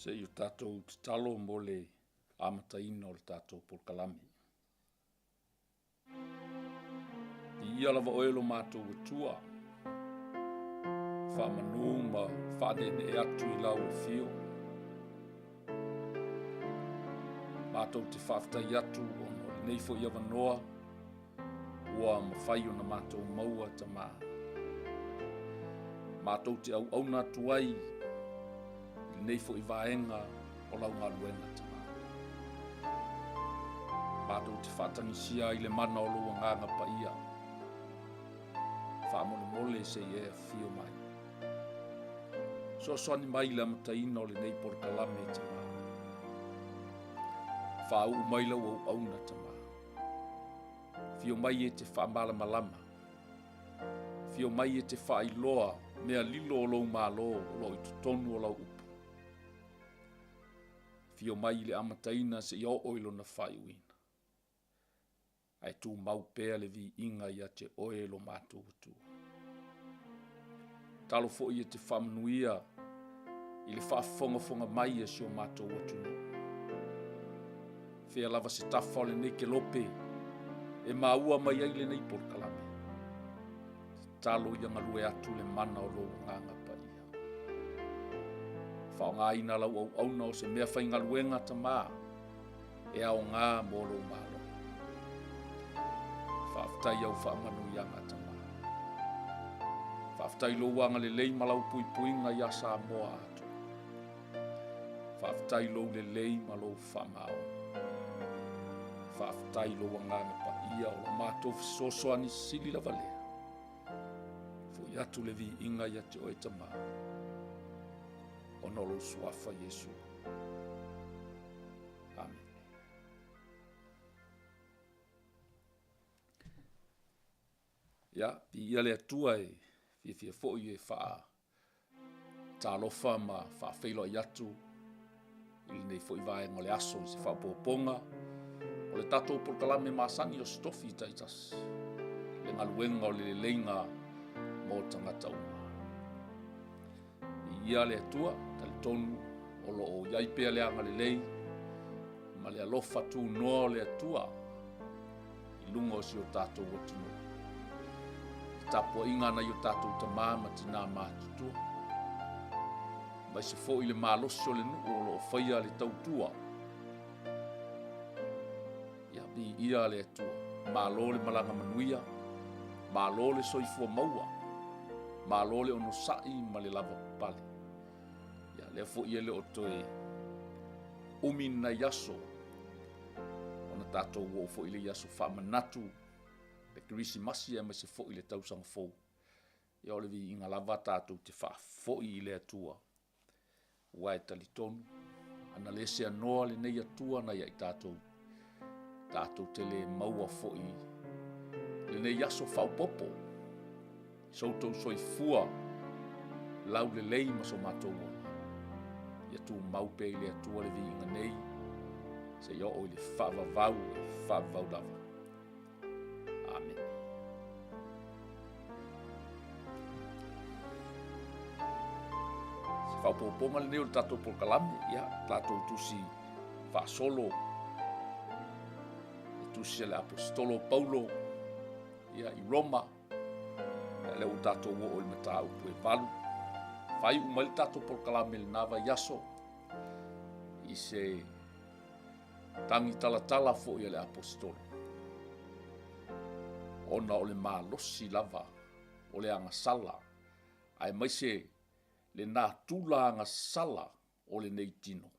Se i tātou te talo mo le amataina o le tātou polkalami. I ia lava oelo mātou atua. Whamanu ma whanene e atu I lau o fio. Mātou te whaftai atu o no le neifo I avanoa. Ua mawhai o na mātou maua ta mā. Mātou te au na tuai. Nei fo I vaenga o lau ngā luenga te mā. Mātou te whātangisia I le mana o lua nganga pa ia. Whamone mole se I ea fio mai. So soani mai le amataina o le nei porkalame te mā. Whau mai lau au auna te mā. Fio mai e te whamala malama. Fio mai e te whailoa mea lilo o lau mālo o lau I tutonu o lau upu. Fio mai le amataina se I o oilo na whaiuina. Ai tu mau pēa le vi inga ia te oilo mātou atu. Talo fo I te whamanuia I le whaafonga mai e sio mātou atu no. Fea lava se tafa o le nei ke lope e maua mai ai le nei porkalame. Talo ia ngalue atu le mana o lo nganga pa ia. Whaonga ina lau au auna o se mea whaingaluenga ta mā e ao ngā molo malo. Whaaftai au whaamanu ianga ta mā. Whaaftai lo wanga le lei malau pui puinga ia sa moa atu. Whaaftai lo le lei malau whamao. Whaaftai lo wanga pa ia o la mātou fisosoani sili la valea. Fui atu le vi inga ia te oe ta mā. Onolo suafa Yesu. Amen. Ya, pi ia le atua e fia foi e wha talofa ma wha whailo I atu. Ili nei foi vae ngole aso I se wha poponga. O le tatou porkalame māsani o stofi taitas. Le ngaluenga o le leinga mo tangata uma. Ia le atua, tali tonu, o lo o iaipea le anga le lei, ma le alofa tu noa le atua, I lunga o si o tātou watunu. I tapua inga na I o tātou tamama tina mātutua. Mai se fo I le mālosi o le nuu o lo o whaia le tautua. Ia bi ia le atua, mālo le malanga manuia, mālo le soifua maua, mālo le ono sai ma le lava pali. Le fo ia le otoe umina yaso ona tatou wo fo ile yaso fa manatu le krisi masia ma se fo ile tau sang fo ia o le vi inga lava tatou te fa fo ile atua wai talitonu ana lese anoa le nei atua na ia tatou te le maua fo I le nei yaso fa popo soutou soifua lau le lei ma so matou ia tu mau pe le atua le vinga nei se ia o le whavavau lava. Amen. Se whaupoponga le neo le tatou porkalame, ia tatou tusi whaasolo, le tusi le apostolo Paulo, ia I Roma, le o tatou o le mata upu e valu, Fai umai tatou porkalame le nava yaso I se tangi talatala fo I le apostolo. Ona o le mālosi lava o le anga sala. Ai mai se le nā tula anga sala o le nei tino.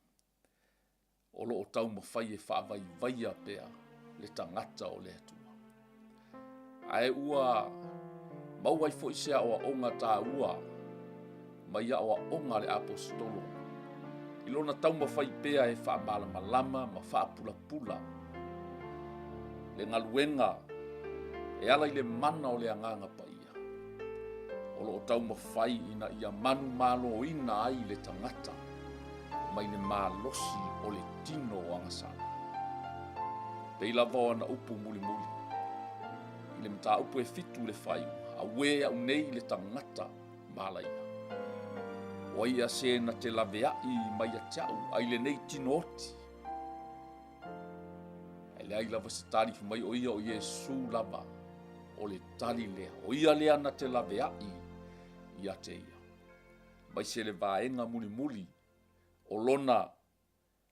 O lo o tau mawhai e whaavai vaia pea le tangata o le atua. Ai ua mauai fo I se awa onga tā ua ma ia o onga le apostolo. I lona tau mawhai pea e wha malama ma wha pula. Le ngaluenga e ala I le mana o le anganga pa ia. O lo tau mawhai ina ia manu malo ina ai le tangata. Mai ne malosi o le tino o angasana. Pei lava ana upu muli. I le mta upu e fitu le whai. A wea au nei le tangata malaia. Ua ia se na te lavea'i mai a tia'u ai lenei tino oti. E le ai lava se talifu mai o ia o Iesu lava o le tali lea. O ia lea na te lavea'i ia te ia. Mai se le vaenga muli muli o lona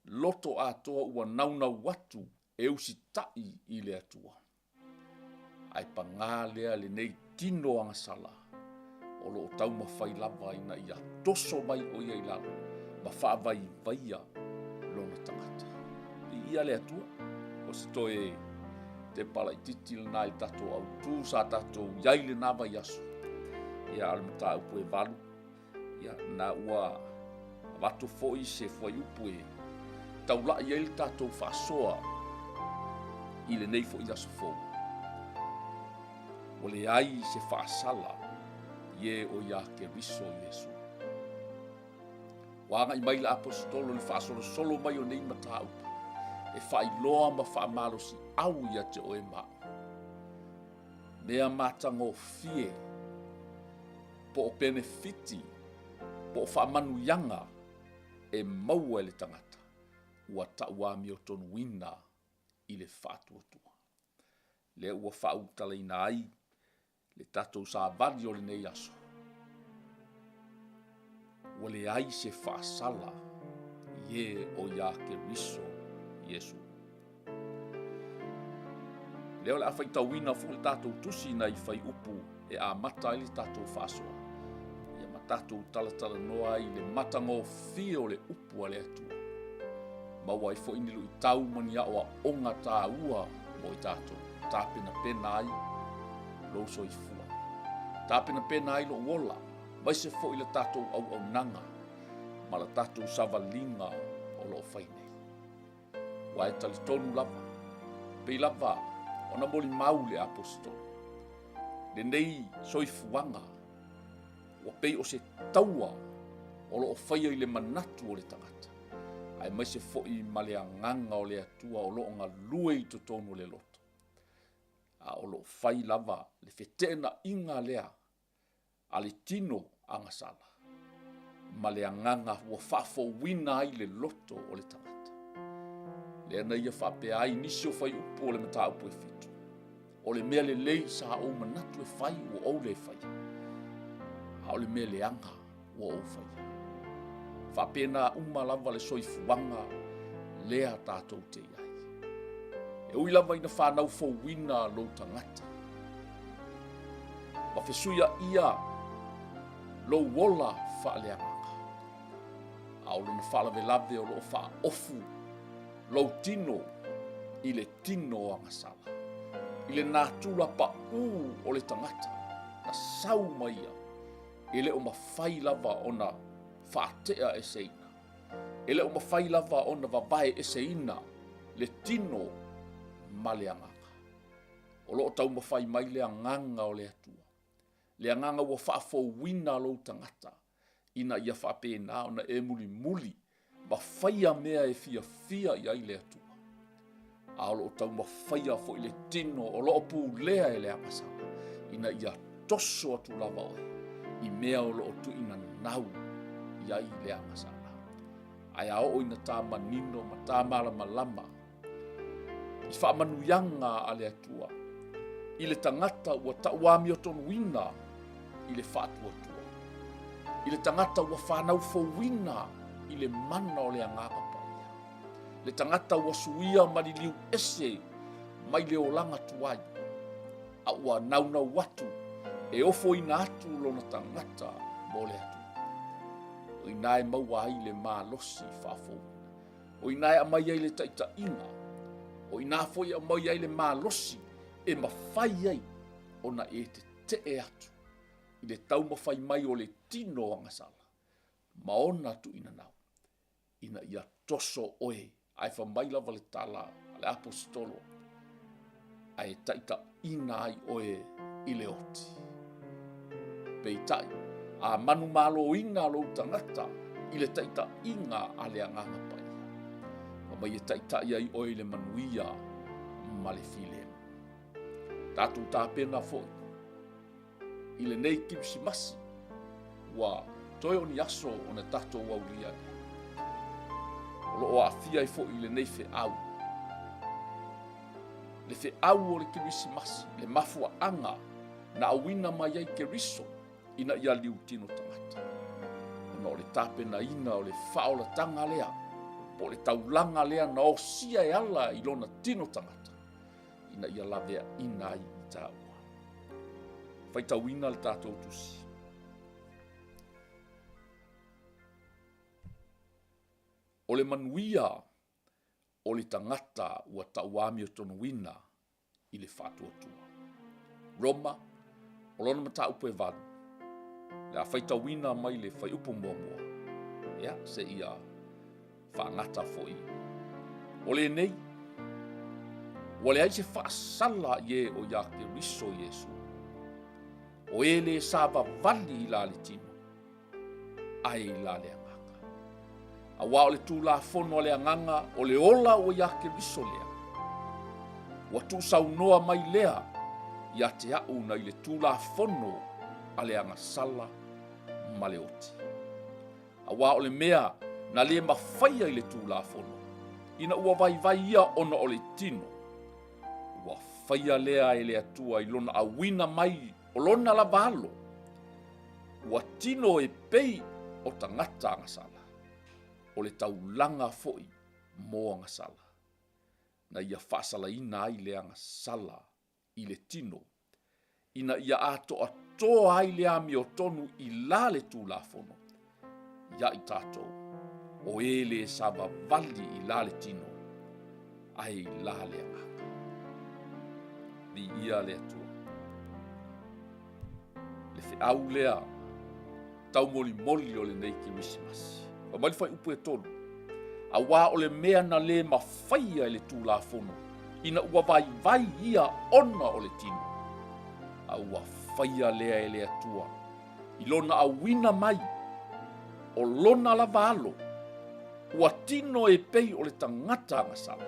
loto atoa ua naunau watu e usi tai i le atua. Ai pangā lea lenei tino anga sala. O lo tau mawhai lava ina ia toso mai o ia ilalo. Ma whaavai vaia lona tangata. I ia le atua. O se toe te pala i titil na i tato au tū sa tato iaile nawa yasu. Ia alamata upu e valu. Ia na ua watu foi se foi upu e. Taula i ele tato whasoa. I le nei fo i yasu fo. O le ai se whaasala. Ye o ia ke riso Yesu. Wanga i maila apostolo le whaasolo solo mai o nei matau. E whailoa ma whaamalosi au ia te oe maa. Mea matango fie. Po o benefiti. Po o whaamanu yanga. E maua le tangata. Ua tauami o tonu wina i le whaatuatua. Le ua whautala ina ai. Le tatou sa vali o le nei aso. Ua le ai se whaasala. Ye o ia ke riso Yesu. Leo le awhai tauina fu le tatou tusi na i whai upu e a mata i le tatou whaasoa. Ia ma tatou talatala noa i le matango fio le upu a le atua. Maua i fo inilu i tau mani a oa onga tā ua mo i tatou. Tāpena pena ai, lo so i fua. Tāpena pena ai lo wola, mai se fo i le tatou au nanga. Ma la tatou savalinga o lo whaine. Wa e talitonu lava, pei lava, ona moli mau le apostolo. Le nei soifuanga, wa pei o se taua, o lo whaia i le manatu o le tangata. Ai mai se foi ma le anganga o le atua o lo ngā lue i to tonu le loto. A o lo whai lava, le whetena inga lea, a le tino anga sala. Ma le anganga ua whafo wina ai le loto o le tangata. Le ana ia whapea ai nisi o whai upo o le mata upo e fitu. O le mea le lei sa o manatu e whai o au le whai. A o le mea le anga o au whai. Whapena lava le soifuanga lea tātou te iai. E ui lava ina whanau fo wina lo tangata. Ma whesuia ia lo wola whaaleanga. A o luna whalawe lave o lo wha ofu lo tino i le tino angasala. I le nātula pa o le tangata. Na sau maia. I le o mawhai lava o na whaatea e seina. E le o mawhai lava o na wawae e seina. Le tino ma le anganga. O lo tau mawhai mai le anganga o le atua. Le anganga ua whaafo wina lo tangata. Ina ia whaapena o na e muli muli. Ma whaia mea e fia fia i ai le atua. A o lo tau mawhaia fo i le tino o lo pu lea e le amasanga. Ina ia toso atu lava oe. I mea o lo tu ina nau i ai le amasanga. Ai a o ina tā manino ma tā malama lama. I whaamanuyanga a le atua. I le tangata ua tauami o tonu wina i le whaatuatua. I le tangata ua whanau fo wina i le mana o le anganga paia. Le tangata ua suia maliliu ese mai le olanga tuai. A ua naunau watu e ofo ina atu lona tangata mo le atu. O inae maua ai le malosi whafo. O inae amai ai le taita inga. O ina foi amai ai le malosi e mawhai ai o na e te e atu. I le tau mawhai mai o le tino angasala. Maona tu ina nau. Ina ia toso oe. Ai whamai lava le tala, le apostolo. Ai taita ina ai oe i le oti. Peitai, a manu malo ina lo tangata. I le taita inga a le anganga pai. Mai e taitai ai oe le manuia ma le file. Tātou tāpena foi. I le nei kimsimasi wa Toi o ni aso o na tatou waulia. O lo o afia i fo'i le nei fe au. Le fe au o le Krismasi, le mafua anga na awina mai ai Keriso ina ia liu tino tangata. Ona o le tape na ina o le whaola tanga lea, po le taulanga lea na o sia e ala i lona tino tangata. Ina ia lavea ina ai i tāua. Faitauina le tātou tusi. O le manuia o le tangata ua tauami o tono wina i le whātuatua. Roma, o lona mata upo e vanu. Le a whaitauina mai le whai upo mua. Ia, se ia whaangata foi. O le nei, o le aise whaasala ie o ia Keriso Iesu. O e le sāwa vali i la le tino. Ai la le anganga. A wā o le tūla whono le anganga o le ola o ia Keriso lea. Wa tu saunoa mai lea ia te au na i le tūla whono a le anga sala ma le oti. A wā o le mea na le mawhaia i le tūla whono. Ina ua vai ia ona o le tino. Ua whaia lea e le atua i lona awina mai o lona la valo. Ua tino e pei o tangata anga sala. O le taulanga foi mo anga sala. Na ia whaasala ina ai le anga sala i le tino. Ina ia ato atoa ai le ami o tonu i la le tūla whono. Ia i tātou. O e le saba vali i la le tino. Ai la le anga. Ni ia le atua. Le fe au lea. Tau moli o le nei Krismasi. O mali fai upu e tonu. A wā o le mea na le mawhaia e le tūla whono. Ina ua vai ia ona o le tino. A ua whaia lea e le atua. I lona a wina mai. O lona la valo. Ua tino e pei o le tangata anga sala.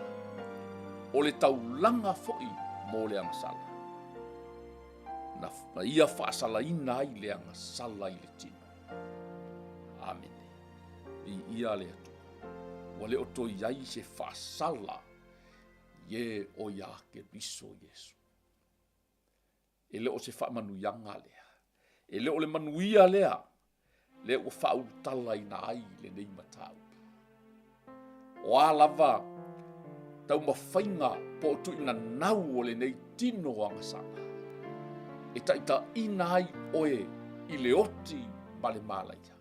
O le taulanga foi mo le anga sala. Na ia whaasala ina ai le anga sala i le tino. Amen. I ia le atua. Wa le oto iai se whaasala ye o ia Keriso Iesu. E le o se whaamanuianga lea. E le o le manuia lea. Le o whautala ina ai le nei matau. O a lava tau mawhainga po tu ina nau o le nei tino anga sana. E taita ina ai oe i le oti ma le malaia.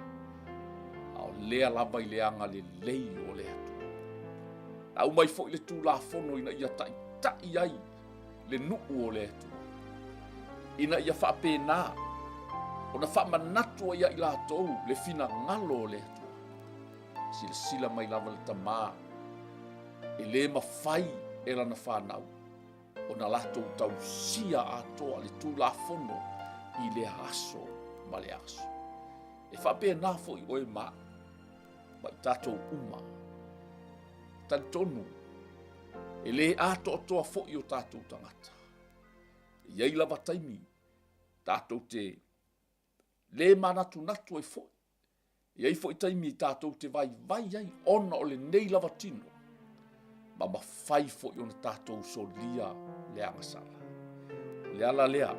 Ao lea lava i le anga le lei o le atu. Au mai fo i le tūla whono ina ia tai ai le nuu o le atu. Ina ia whapena. Ona whamanatu ia i la tou le fina ngalo o le atu. Sila mai lava le tamā. E le mawhai e lana whanau. Ona lato tau sia atoa le tūla whono i le aso ma le aso. E whapena fo i oe maa. Mai tātou uma. Tantonu. E le ato toa fo i o tātou tangata. Iei lava taimi. Tātou te le manatu natu ai fo. Iei fo i taimi tātou te vai ai ona o le nei lava tino. Ma mawhai fo i ona tātou so lia le angasala. Le ala lea.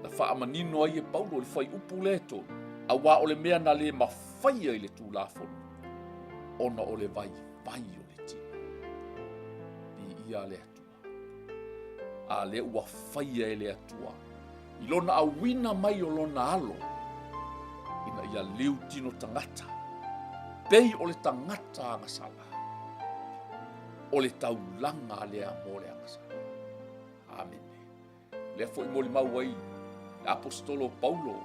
Na whaamanino ai e Paulo le whai upu le to. A wā o le mea na le mawhai ai le tūla whono. Ona o le vai o le tino. Ni ia le atua. A le ua whaia e le atua. I lona a wina mai o lona alo. Ina ia liu tino tangata. Pei o le tangata angasala. O le taulanga lea mo le angasala. Amen. Lea fo i moli mau ai. Le apostolo Paulo.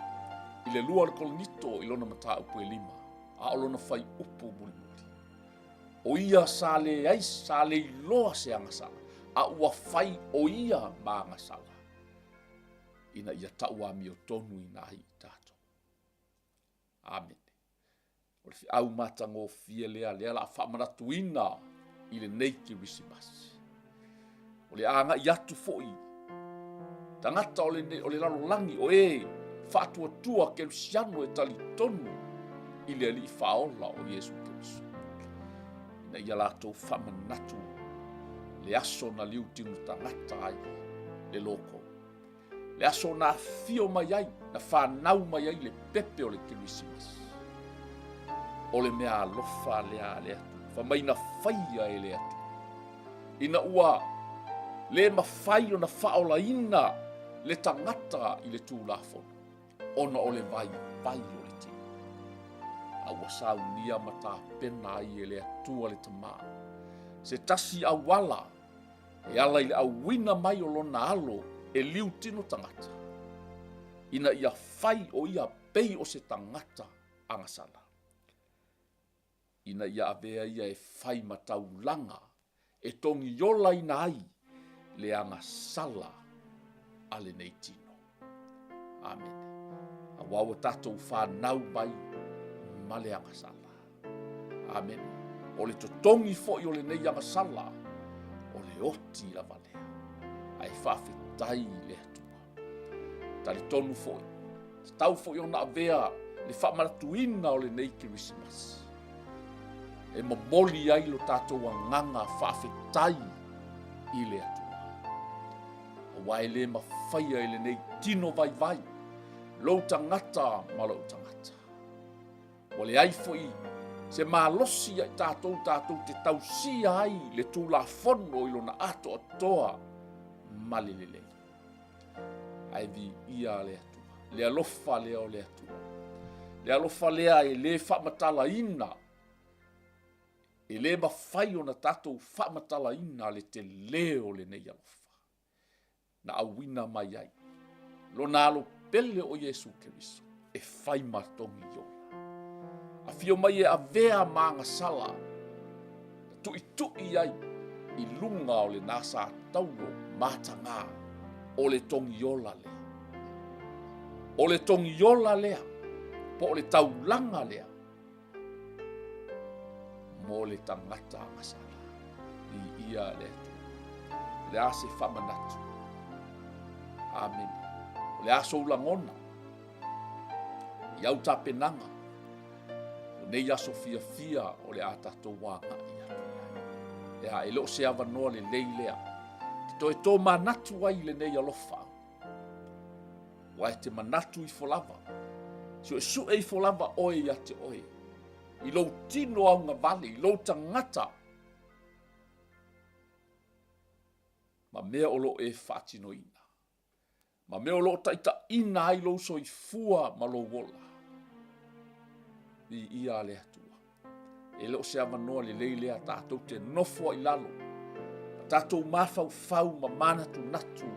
I le lua le kolonito i lona mata upu e 5. A o lona whai upu muli. O ia sale ai sale i loa se angasala. A ua whai o ia ma angasala. Ina ia taua mi o tonu ina ai tātou. Amen. O le au matango fia lea la whamanatu ina i le nei Krismasi. O le anga i atu foi. Tangata o le lalo langi o fa'atuatua kelusiano e talitonu i le ali'i fa'aola o Iesu Keriso. Ina ia latou fa'amanatu le aso na liu tinu tagata ai le loko. Le aso na afio mai ai, na whanau mai ai le pepe o le Kirisimasi. O le mea alofa lea le atu, whamaina whaia e le atu. Ina ua le mawhai o na whaola ina le tangata i le tūlafona. Ona o le vai o le tino. A ua saunia mata pena ai e le atua le tamaa. Se tasi awala, e ala i le awina mai o lona alo e liu tino tangata. Ina ia whai o ia pei o se tangata angasala. Ina ia avea ia e whai mataulanga e tongi yola ina ai le angasala ale nei tino. Amen. A wawa tatou whanau mai ma le angasala. Amen. O le totongi fo i o le nei angasala o le oti la valea. Ai whawhetai le atua. Tali tonu fo i. Tau fo i ona avea le whamaratuina o le nei Kirisimasi. E mamoli ai lo tatou anganga whawhetai i le atua. A wae le mawhaia i le nei tino vai. Lou tangata ma lou tangata. O le ai fo i se malosi ai tatou te tausia ai le tulafono i lona ato atoa malelele. Ai vi ia le atua. Le alofa lea o le atua. Le alofa lea e le whamatala ina. E le mawhai o na tatou whamatala ina le te leo le nei alofa. Na awina mai ai. Lona alo pele o Iesu Keriso. E whai matongi yola. A fio mai e a vea maanga sala. Tui ai. I lunga o le nasa taulo matanga. O le tongi yola lea. O le tongi yola lea. Po o le taulanga lea. Mo le tangata ngasala. I ia le tu. Le ase whamanatu. Amen. O le aso ulangona. Iau tapenanga. Nei aso fia o le atato wanga ia. Ea e loo se avanoa le leilea. Te tō manatu ai le nei alofa. Wai te manatu i folava. Si o su e folava oe ia te oe. I lou tino au ngā vale, i lou tangata. Ma mea o lo e whaatino ina. Ma mea o lo taita ina ai lou soi fua ma lo wola. I ia le atua. E leo se amanoa le leilea tātou te nofo i lalo. Tātou mawhau ma manatu natu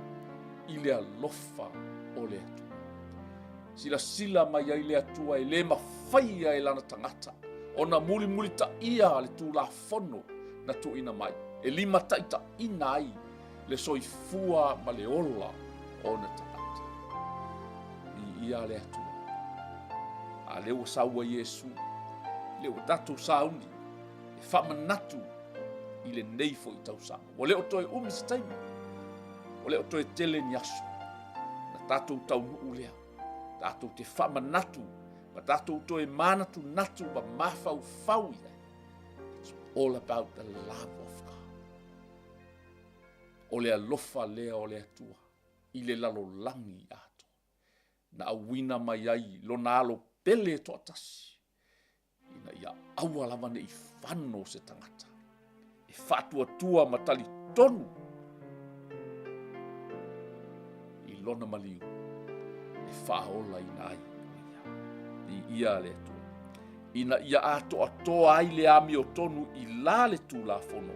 i le alofa o le atua. Sila mai ai le atua e le mawhaia e lana tangata. Ona muli ta ia le tulafono na tu ina mai. E lima taita ina ai le soifua ma le ola o na tangata. I ia le atua. A leo saua Iesu, leo tatu sauni, e whamanatu i le neifo i tausanga. O leo toe umisi taimi, o leo toe tele ni aso, na tatu tau nuu lea, tatu te whamanatu, ma tatu toe manatu natu ma mawhau fau ia. It's all about the love of God. O lea lofa lea o lea tua, i le lalo langi ato, na awina mai ai, lo na alo pele to atasi. Ina ia aua lawane i whano se tangata. E whatua tua matali tonu. I lona maliu. E whaola ina ai. I ia le tua. Ina ia ato atoa ai le ami o tonu i la le tu la fono.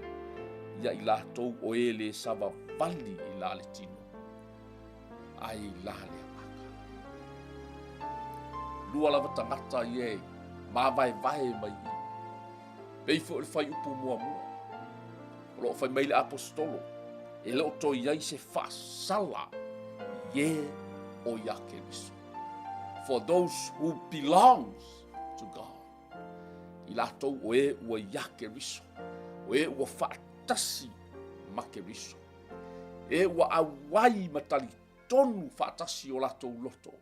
Ia i la tou o e le sava vali i la le tino. Ai la le lua lava tangata i ma vai mai i. Pei fo le fai upu mua. O lo fai mai le apostolo. E leo to iai se whaasala o ia Keriso. For those who belongs to God. I latou o e ua ia Keriso. O e ua whaatasi ma Keriso. E ua awai matali tonu whaatasi o latou loto.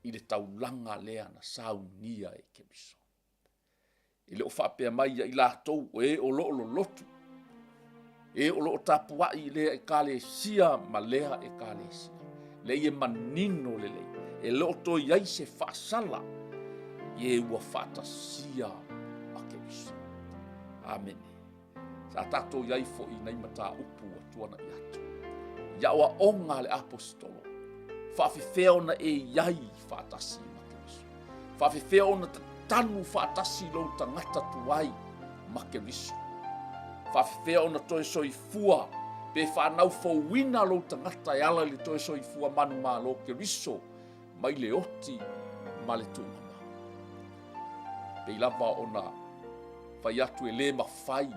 i le taulanga lea na saunia e Keriso. I le o whapea mai i lātou e o lo lotu. E o lo tapua i lea e kale sia ma lea e kale sia. Le e manino le lei. E lo to iai se whaasala. Ie ua whaatasia a Keriso. Amen. Sa tato iai fo i nei mata upu atuana i atu. Ia oa onga le apostolo. Whawhewhea ona e iai whaatasi ma Keriso. Whawhewhea ona tanu whaatasi lau tangata tuai ma Keriso. Whawhewhea ona toe soifua pe whanau fauina lau tangata e ala le toe soifua manu ma lo Keriso mai le oti ma le tūmama. Pe lava ona whai atu e le mawhai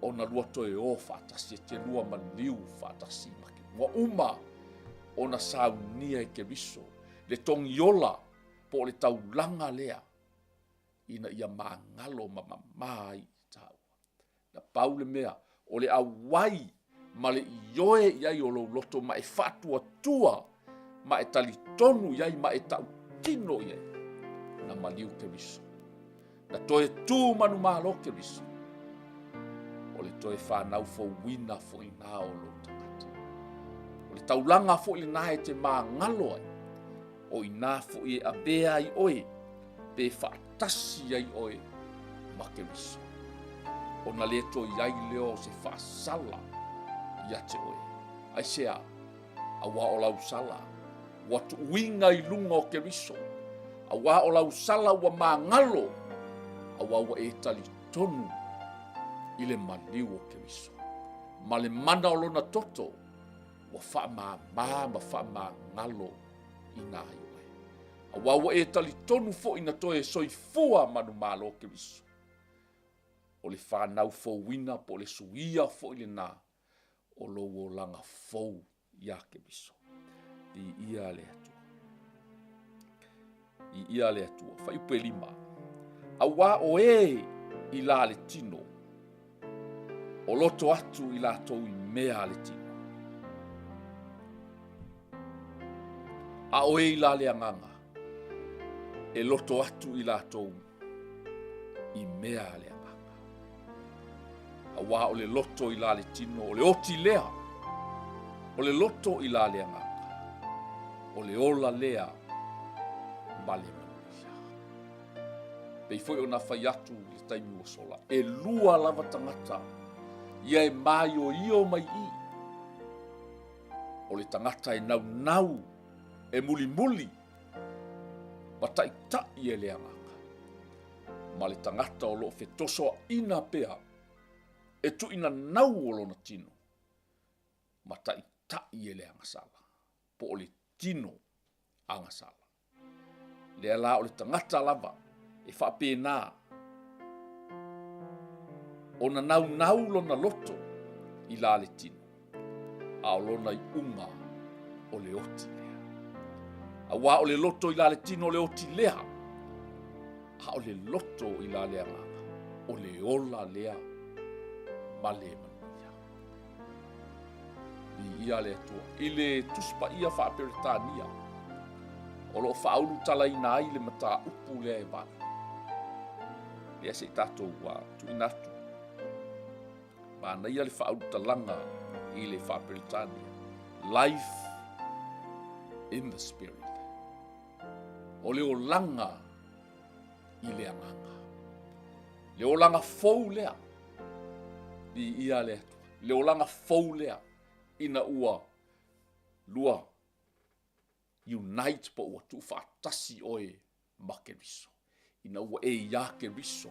ona lua toe o whaatasi e te lua maliu whaatasi ma Keriso. Wa uma ona saunia e Keriso, le tongiola po le taulanga lea, ina ia mangalo mamai tau. Na paule mea, o le awai, ma le ioe iai o lo loto, ma e fatua tua, ma e talitonu iai, ma e tau tino iai, na maliu Keriso. Na toe tu manu malo Keriso, o le toe whanau fo wina fo ina o lo tangata. Le taulanga fo i nae te mangalo ai. O ina fo i abea i oe. Pe whaatasi ai oe ma Keriso. O na le to iai leo se whaasala ia te oe. Ai sea, a wa o lau sala. Wa tu winga i lunga o Keriso. A wa o lau sala wa mangalo. A wa e tali tonu i le maliu o Keriso. Ma le mana o lona toto. Wa wha ma wha ngalo i nā iwe. A wawa e tali tonu fo ina toe soifua manu malo Keriso. O le whanau fo wina po le suia fo i le nā. O lo o langa fo ia Keriso. I ia le atua. I ia le atua. Whai upe lima. A wa o e i la le tino. O loto atu i la tau i mea le tino. A oe i la le anganga. E loto atu i la tou i mea le anganga. A wā o le loto i la le tino, o le oti lea. O le loto i la le anganga. O le ola lea ma le manuia. Pei foi o na whai atu le taimi o sola. E lua lava tangata. Ia e mai o io mai i. O le tangata e nau nau. E muli muli, ma tai e le anganga. Ma le tangata o lo fetoso ina pea, e tu ina nau o lona tino, ma tai e le angasala, po o le tino angasala. Le ala o le tangata lava, e whapena, o na nau lona loto, i la le tino, a o lona i unga o le oti. A wā o le loto i la le tino le oti lea. A o le loto i la le anganga. O le ola lea ma le manuia. I ia le atua. I le tuspa ia whaaperetania. O lo whaulu tala ina ai le mata upu lea e vale. Lea se tatou wa tu inatu. Ma na ia le whaulu talanga i le whaaperetania. Life in the spirit. O leo langa i le anganga. Leo langa fau lea. I ia lea. Leo langa fau lea. Ina ua lua. Unite po ua tu whaatasi oe ma Keriso. Ina ua e ia Keriso.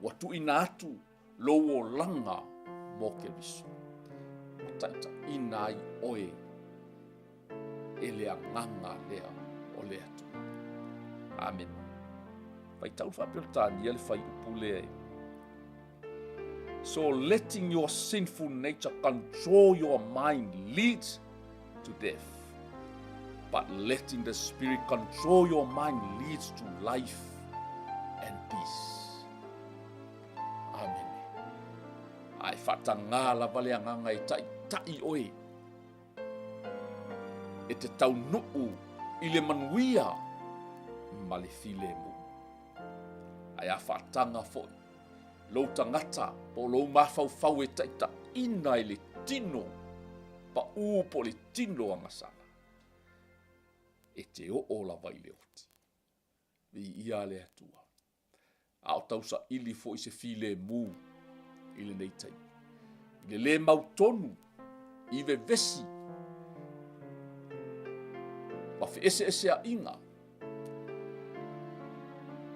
Ua tu ina atu lo o langa mo Keriso. Taita ina ai oe. E le anganga lea o lea tu. Amen. Vai tau whapirtani ele whai upule. So letting your sinful nature control your mind leads to death. But letting the Spirit control your mind leads to life and peace. Amen. Ai whatanga la vale anganga e tai oe. E te tau nuu i le manuia ma le filemu. Ai a whaatanga fo'i. Lou tangata po lou mafaufau e taita ina i le tino pa u po le tino angasala. E te o lava i le oti. Vi ia le atua. A o tausa ili fo'i se filemu i le neitai. I le mautonu i ve vesi. Ma fe ese a inga.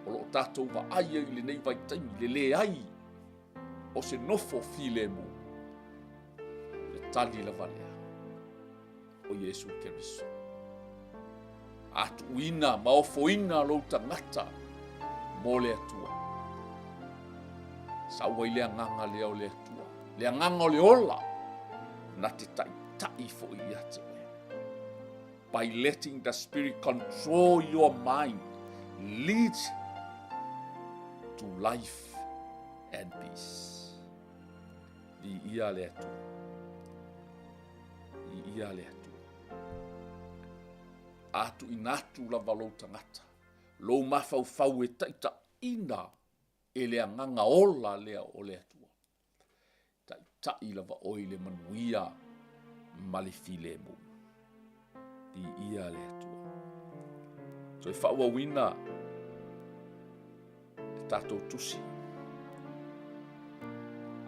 O lo tātou wa aia i le nei vai taimi, le ai o se nofo filemu. Le tali la valea o Yesu Keriso. Atu ina, maofo ina lo tangata mo le atua. Saua i le anganga lea o le atua. Le anganga o le ola na te tai fo i ate. By letting the Spirit control your mind, lead to life and peace. I ia le atu. I ia le atu. Atu inatu la valo tangata. Lo mafau e taita ina e le anganga ola lea o le atua. Taita i lava oi le manuia malifilemu. I ia le atua. So e whaua wina e tātou tusi.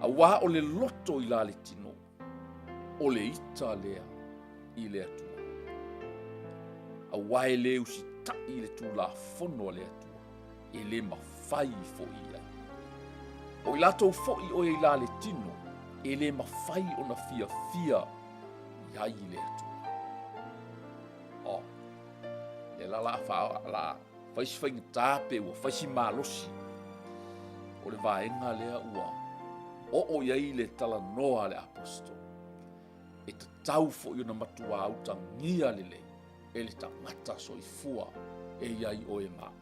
A wā o le loto i la le tino. O le ita lea i le atua. A wā e le usi tai le tū la fono le atua. E le mawhai fo i ai. O i latou fo i o e la le tino. E le mawhai o na fia i ai le atua. La la faisi fainga tape ua faisi malosi o le vaenga lea ua o iai le tala noa le apostol e te tau fo i ona matua au tangia lele e le tangata soifua e iai o e maa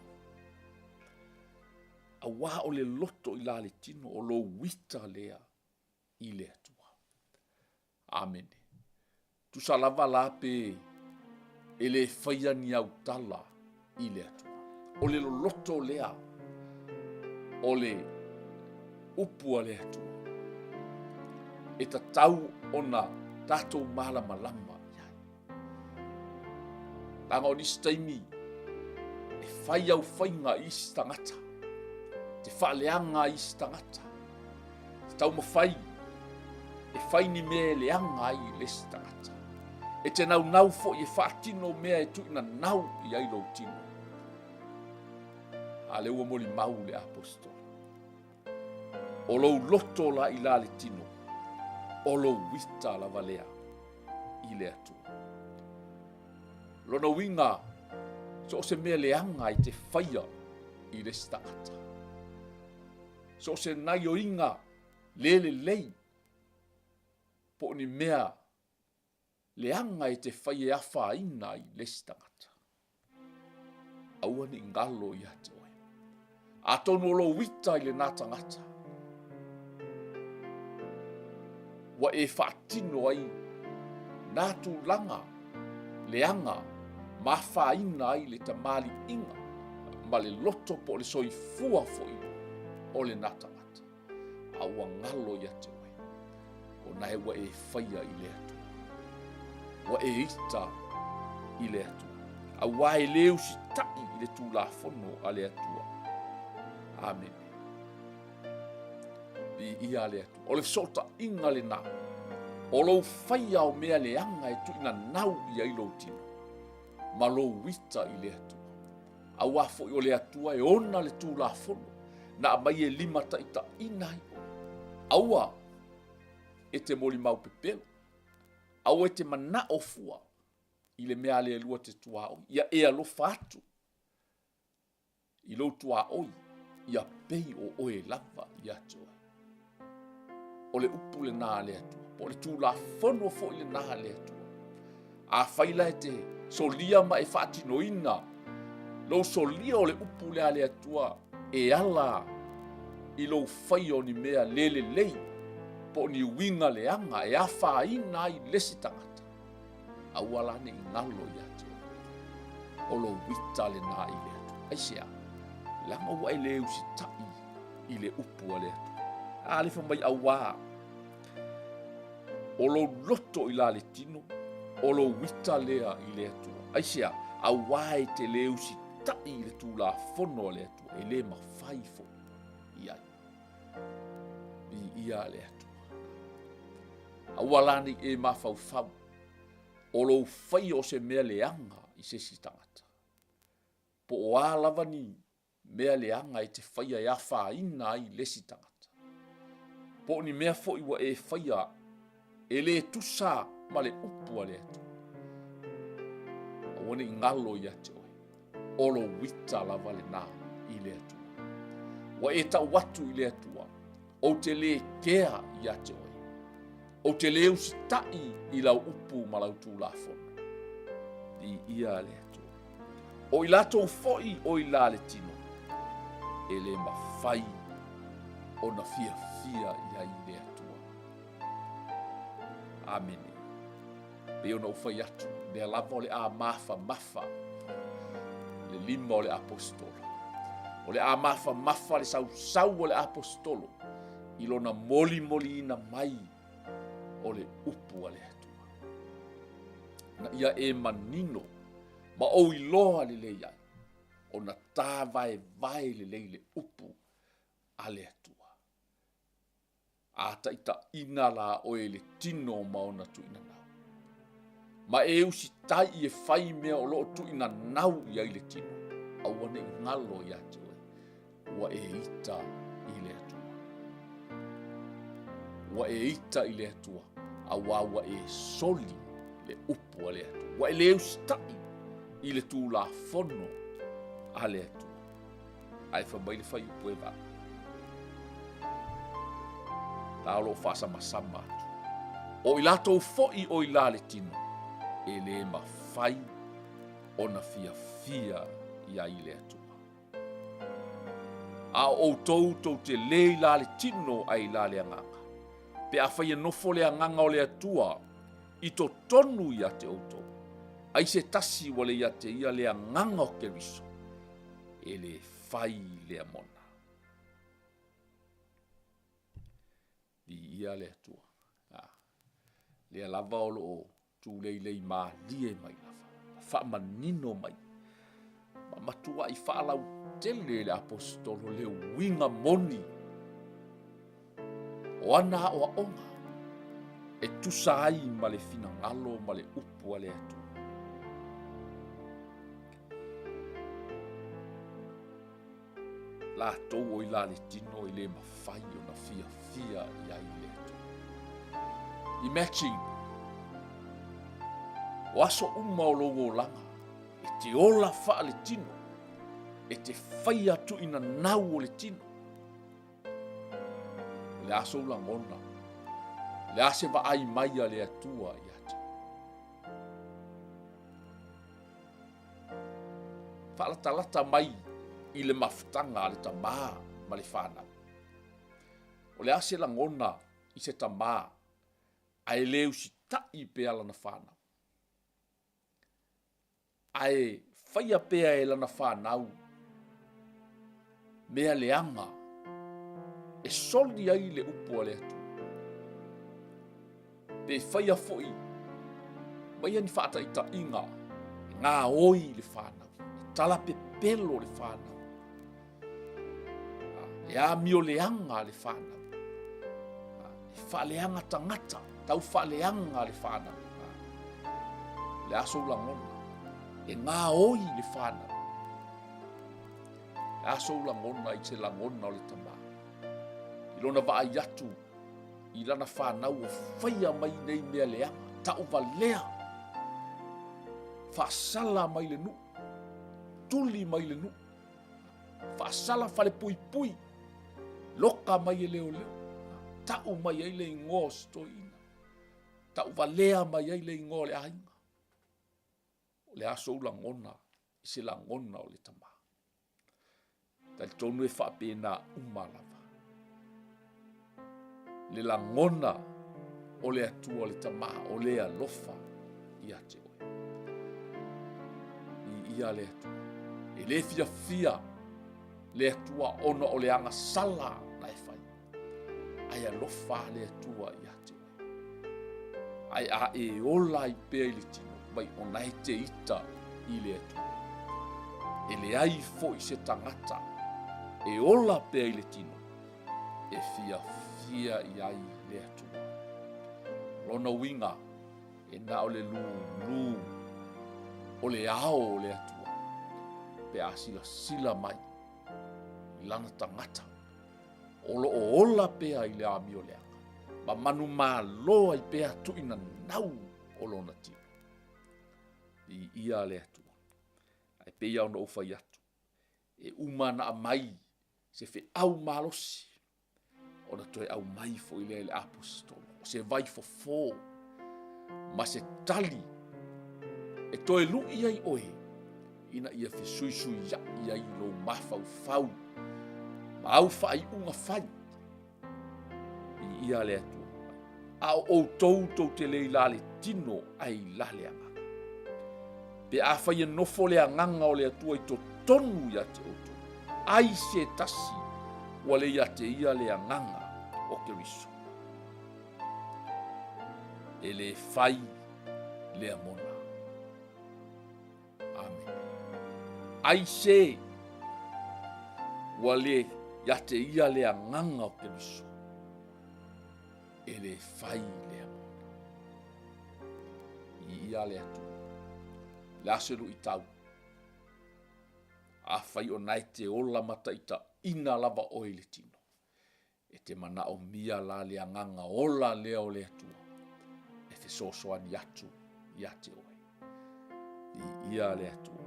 a wā o le loto i la le tino o lo wita lea i le atua. Amen. Tu salava la pe e le whaia ni au tala i le atua. O le loto lea, o le upua le atua. E ta tau ona tātou malama lama iai. Tanga o nisi taimi, e whai au whainga i si tangata. Te whaaleanga i si tangata. Te tau mawhai, e whai ni me leanga i le si tangata. E te nau fo i e whaatino mea e tuina nau i ai lo tino. A le ua moli mau le apostol. O lo loto la i la le tino. O lo wita la valea i le atu. Lona winga so se mea leanga i te whaia i le stangata. So se nai o inga lele lei po ni mea leanga i te whaie awha ina i lestangata. Aua ni ngalo i ate oe. A tonu o lo wita i le nātangata. Wa e whaatino ai nātu langa leanga ma wha ina ai le tamali inga ma le loto po le soifua foi o le nātangata. Aua ngalo i ate oe. O nae wa e whaia i le atu. Wa e ita i le atua. A wa e leu si tai i le tū la fono a le atua. Amen. Bi ia le atua. O le sota inga le nā. O lo whaia o mea le anga e tuina nau i ailo tino. Ma lo wita i le atua. A wafo i o le atua e ona le tū la fono. Na mai e lima taita inai o. Aua e te moli mau pepelo. Au e te mana o fua i le mea le lua te tua oi. Ia e alofa atu. I lo tua oi. Ia pei o oe lava i atu. O le upu le nā le atu. Po le tū la whanua fo i le nā le atu. A whaila e te solia ma e whaatino ina. Lo solia o le upu le atua. E ala i lo whai o ni mea lele lei. Po ni winga le anga e awha ina i lesi tangata. Awala ne ngalo i atu. o lo wita le nā i le atu. Aisea, langa ua e le usi tai i le upu a le atu. A le whamai au wā. O lo loto i la le tino, o lo wita lea i le atu. Aisea, au wā e te le usi tai i le tū la fono le atu. E le mawhai fo i ai. Bi ia le atu. Au alani e mawhau fau. O lo whai o se mea leanga i se si tangata. Po o lava ni mea leanga i te whaia ia whaina i le si tangata. Po ni mea fo iwa e whaia e le tusa ma le upua le atu. Awane ngalo i ate oe. O lo wita lava le nā i le atu. Wa e tau watu i le atua. O te le kea i ate oe. O te le usi tai i lau upu ma lau tū la fono. I ia le atu. O i lato foi o i la le tino. E le mawhai o na fia i le atua. Amene. Pe ona ufai atu. Lea lava o le a mafa. Le lima o le apostolo. O le a mafa le sau o le apostolo. I lona moli ina mai o le upu a le atua. Na ia e manino. Ma o i loa le lei ai. O na tā vai le lei le upu a le atua. A taita ina la o e le tino ma o na tu ina nau. Ma e usi tai e whai mea o loo tu ina nau i ai le tino. Awane ngalo i ate oe. Ua e ita i le atua. Ua e ita i le atua. Awa ua e soli le upu a le atua. Ua e le usi tai i le tū la fono a le atua. Ai whamai le whai upu e vana. Tā lo whasa masama atu. O i lato foi o i la le tino. E le mawhai o na fia i a i le atua. A o tau te le i la le tino a i la le anganga. Pe a whai nofo le anganga o le atua i to tonu i a te outou. Ai se tasi wale i a te ia le anganga o ke riso. E le whai le amona. Di ia le atua. Le lava o loo tu lei ma die mai lava. Wha manino mai. Ma matua i whaalau tele le apostolo le winga moni. O ana o a onga. E tusai ma le fina ngalo ma le upu a le atu. La tau o i la le tino i le mawhai o na fia i ai le atu. I matching. O aso uma o logo langa. E te ola wha le tino. E te whai atu ina nau o le tino. Le aso ulangona. Le ase wa ai mai a le atua i atu. Whalatalata mai i le mafutanga le tamā ma le whanau. O le ase langona i se tamā ai leu si tai pe ala na whanau. Ai whaia pea e lana whanau. Mea leanga. E soli ai le upu a le atu. Pe whaia foi. Mai ani whaata i ta inga. Ngā oi le whanau. Tala pe pelo le whanau. E a mio leanga le whanau. E whaaleanga tangata. Tau whaaleanga le whanau. Le aso ulangona. E ngā oi le whanau. E aso ulangona i te langona o le tamā. I lona wa ai atu. I lana whanau o whaia mai nei mea leanga. Tau wa lea. Whaasala mai le nu. Tuli mai le nu. Whaasala whale pui pui. Loka mai e leo leo. Tau mai ai le ingo stoina. Tau wa lea mai ai le ingo le ainga. Le aso ulangona, i se langona o le tamā. Tai tonu e whapena umalava. Le langona o le atua o le tamā, o le alofa i ate oe. I ia le atua. E le fia le atua ona o le anga sala na e fai. Ai alofa le atua ia te. Ai a e ola i pea i le tino, mai ona e te ita i le atua. E le ai fo i se tangata, e ola pea i le tino, e fia i ai le atua. Lona winga, e na o le lu, o le ao le atua, pe a sila mai, i lana tangata, o ola pea i le ami o le anga, ma manu maa loa i pea tuina nau o lona tino. I ia le atua, ai pea ona ufa i atu, e umana a mai, se fe au malosi, ona toe au mai fo i le apostolo, o se vai fo, ma se tali, e toe lu ia i oe, ina ia fe sui ya ia i lo mafau, ma au fai unga fai, i ia le atua, a o tou te le ilale tino ai lale anga. Pe a fai e nofo le anganga o le atua i to tonu ia te oto, ai se tasi, wa le ia te ia le anganga o Keriso. E le fai le amona. Amen. Ai se, wa le ia te ia le anganga o Keriso. E le fai le amona. I ia le atua. Le aselu i tau. A fai o nai te ola mataita ina lava o le tino. E te mana o mia la le anganga ola lea o le atua. E te sosoani atu i ate oe. I ia le atua.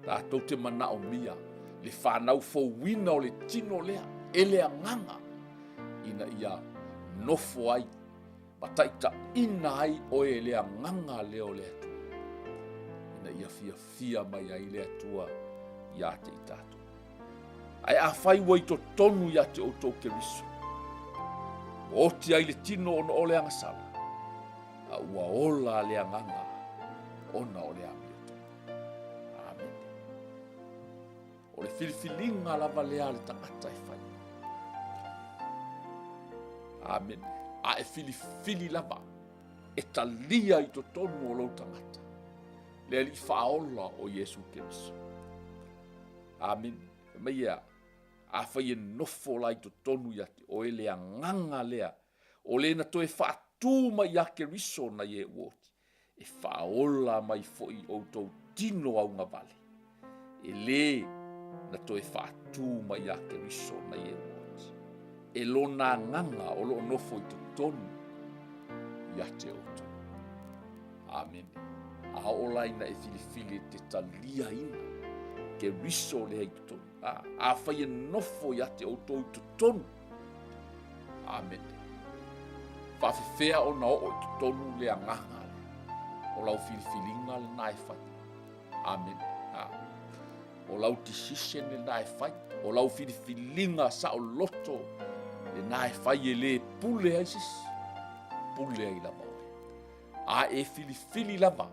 Tātou te mana o mia le whanau fo wina o le tino lea. E le anganga. Ina ia nofo ai. Mataita ina ai oe le anganga lea o le atua. Ina ia fia mai ai le atua. Ia te i tātou. Ai a whai wai to tonu ia te o Keriso. O ti ai le tino ona o le angasala. A ua ola le anganga ona o le amioto. Amen. O le filifilinga lava lea le tangata e whai. Amen. A e filifili lava. E talia i to tonu o lo tangata. Le li whaola o Yesu Keriso. Amen. Meia a fai e nofo lai to tonu ia te o ele a nganga lea. O le na toe whaatū mai a Keriso na ye uoti. E whaola mai foi o tau tino au ngā vale. E le na toe whaatū mai a Keriso na ye uoti. E lo na nganga o lo nofo i to tonu ia te oto. Amen. A olai na e filifili te talia ina. Keriso le hei tonu. A whai e nofo i ate o tau tu tonu. Amen. Whawhewhea o na o tu tonu le angaha le. O lau filifilinga le nai whai. Amen. O lau decision le nai whai. O lau filifilinga sa o loto le nai whai e le pule aisis. Pule ai lava oe. A e filifili lava.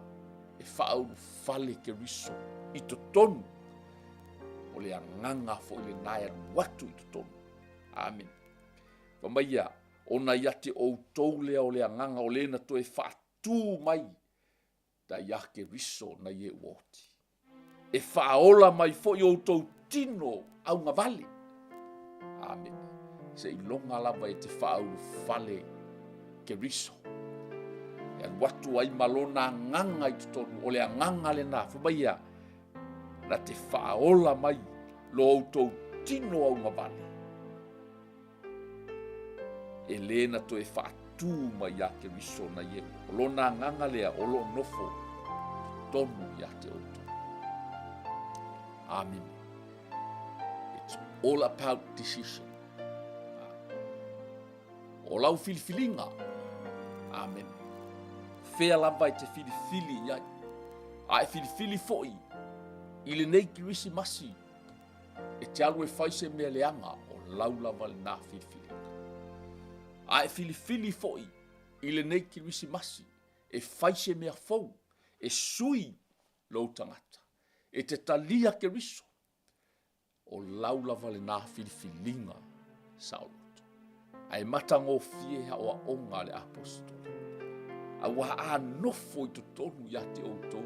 E whaau fale Keriso. I to tonu. O le anganga fo i le nai anu watu i to tonu. Amen. Wamaia, ona ia te outou lea o le anganga o le na toe whaatū mai. Da ia Keriso na ie uoti. E whaola mai fo i outou tino au ngā vale. Amen. Se i longa lava e te whaau fale Keriso. E anu watu ai malona anganga i to tonu. O le anganga le na. Wamaia, na te whaola mai lo outou tino au ngā vale. E le na to e whaatū mai a Keriso na ieu. O lo nā nganga lea o lo nofo tonu i a te outou. Amen. It's all about decision. O lau filifilinga. Amen. Whea lava i te filifili iai. A e filifili foi. I le nei kirisi masi, e te alu e whaise mea leanga o laulava le nā filifili. A e filifili foi, i le nei kirisi masi, e whaise mea fau, e sui lo tangata, e te talia ke riso. O laula vale nā filifilinga sauloto. Ai matango fie ha o onga le apostoli. A wa a nofo i tonu ya te outou.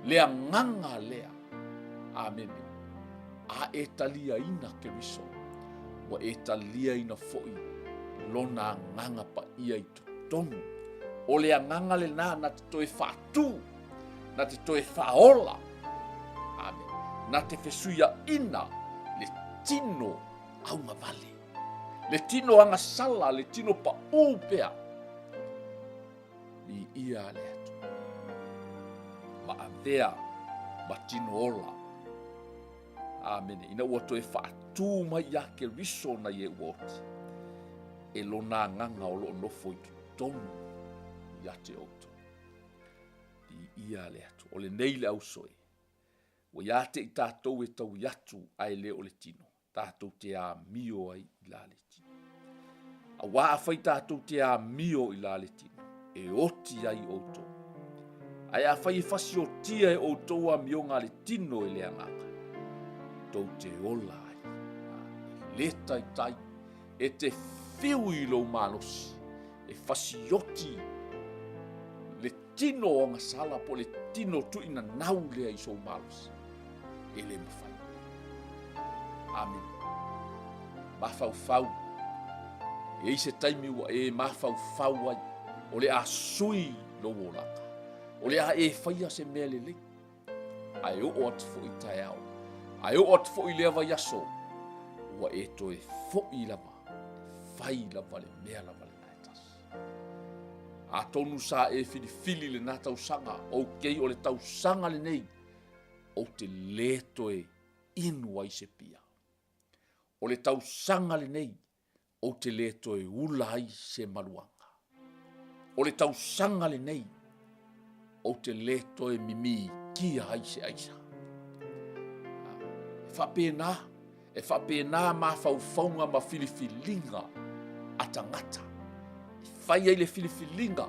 Lea nganga lea. Amen. A e talia ina ke riso. Wa e talia ina foi. Lona nganga pa ia i tonu. O lea nganga le na te toe whātū. Na te toe whaola. Amen. Na te fesuia ina le tino aunga vale. Le tino anga sala, le tino pa upea. I ia le atu. Ma avea ma tino ola. Amen. Ina ua toe whaatū mai ia ke riso na ye uoti. E lona nganga o loo nofo i tonu ia te oto. I ia le atu. O le nei le au soe. O ia te i tātou e tau iatu ai le o le tino. Tātou te a mio ai i la le tino. A wā a whai tātou te a mio i la le tino. E oti ai oto. Ai a whai e whasi o tia e oto a mio ngā le tino e le anganga. Tau te ola ai. Le tai tai. E te whiu i lo malosi. E whasi oti. Le tino o ngā sala po le tino tu ina nau lea i so malosi. E le mawhai. Amen. Mawhau. E se taimi ua e mawhau ai. O le a sui lo wolaka. O le a e whaia se mea le le. Ai o atu fo i tai au. Ai o atu fo i lea vai aso. Ua e toe fo i lama. Whai lava le mea lava le naitas. A tonu sa e fili le nā tausanga. O kei o le tausanga le nei. O te leto e inua i se pia. O le tausanga le nei, o te leto e ula ai se maluanga. O le tausanga le nei, o te leto e mimi kia ai se aisa. E whapena ma whauwhaunga ma filifilinga a tangata. Whai ai le filifilinga,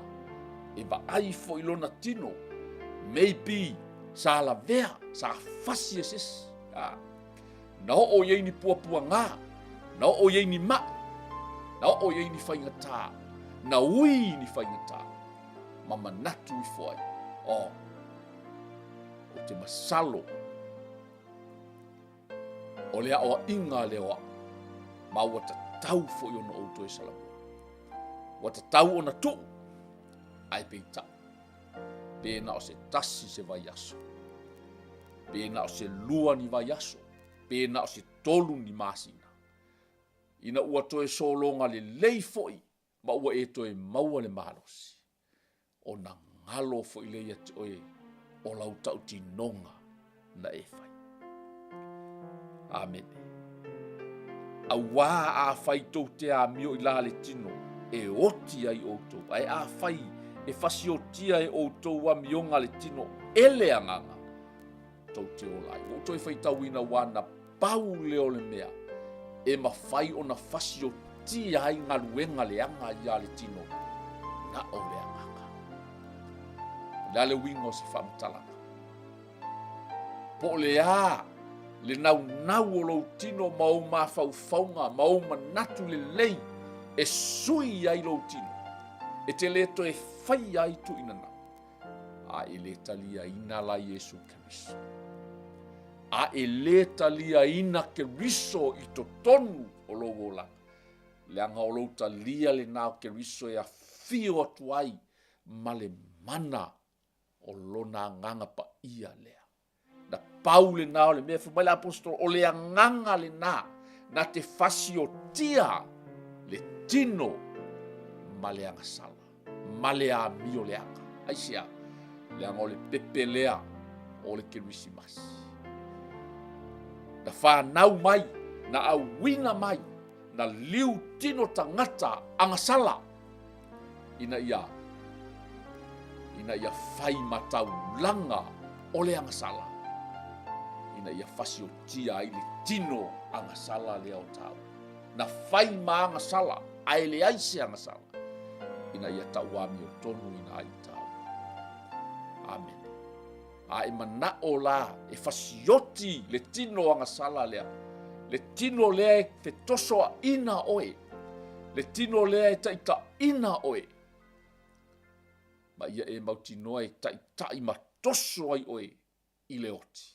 e va ai fo ilona tino, maybe sa la vea, sa fasi eses. Na o yei ni puapua ngā, na o yei ni ma, na o yei ni whaingata, na ui ni whaingata, ma manatu i fwai. O te masalo, o lea o inga leo, ma wata tau fo i ona outo e salamu. Wata tau ona tu, ai peita. Pena o se tasi se vai aso. Pena o se lua ni vai aso. Pena o se tolu ni masina. Ina ua toe solonga le lei foi, ma ua e toe maua le malosi. O na ngalo foi le ia te oe, o lau tau tinonga na e fai. Amen. A wā a fai tau te a mio i la le tino, e oti ai outou. Ai a fai, e fasi o tia e outou wa mionga le tino, ele anganga. Tau te olai. O toi fai tau ina wana pau leo le mea. E ma fai o na fasi o tia ai ngā luenga le anga i a le tino. Na o le anganga. La le wingo se whamtalanga. Po le a, le nau o lo tino mau ma whauwhaunga, mau manatu le lei, e sui ai lo tino. E te leto e whai ai tu inana. A e le talia ina la Yesu Keriso. A e le talia ina Keriso i to tonu o lo wola. Le anga o lo talia le nao Keriso e a fio atuai ma le mana o lona nganga pa ia lea. Na pau le nao le mea fumai le apostolo o le nganga le na te fasio tia le tino ma le anga sala. Ma le a mio le anga. Aisia. Le anga o le pepe lea o le Kerisimas. Na whanau mai, na awina mai, na liu tino tangata anga sala. Ina ia whai matau langa o le anga sala. Ina ia fasio tia ai le tino anga sala lea o tau. Na whai ma anga sala, ai le aise anga sala. Ina ia tau wami o tonu ina ai tau. Amen. a e mana'o la e fasioti le tino agasala lea, le tino lea e fetosoaina oe, le tino lea e taʻitaʻina oe, ma ia e mautinoa e taʻitaʻi matoso ai oe i le oti.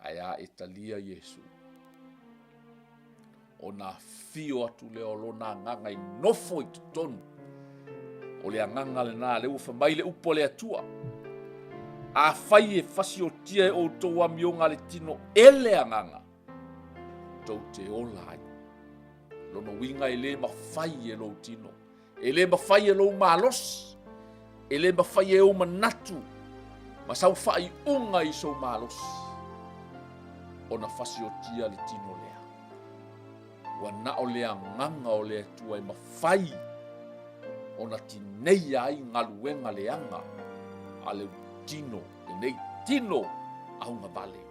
Ai a e talia Iesu ona fio atu lea o lona agaga i nofo i totonu o le agaga lenā le ua famai le upo le atua, a fai e fasiotia e outou amioga le tino ele agaga tou te ola ai lona uiga e lē mafai e lou tino, e lē mafai e lou malosi, e lē mafai e ou manatu ma sau faaiʻuga i sou malosi, ona fasiotia le tino lea ua na'o le agaga o le atua e mafai ona tinei ai galuega leaga a le tino, e nei tino auga vale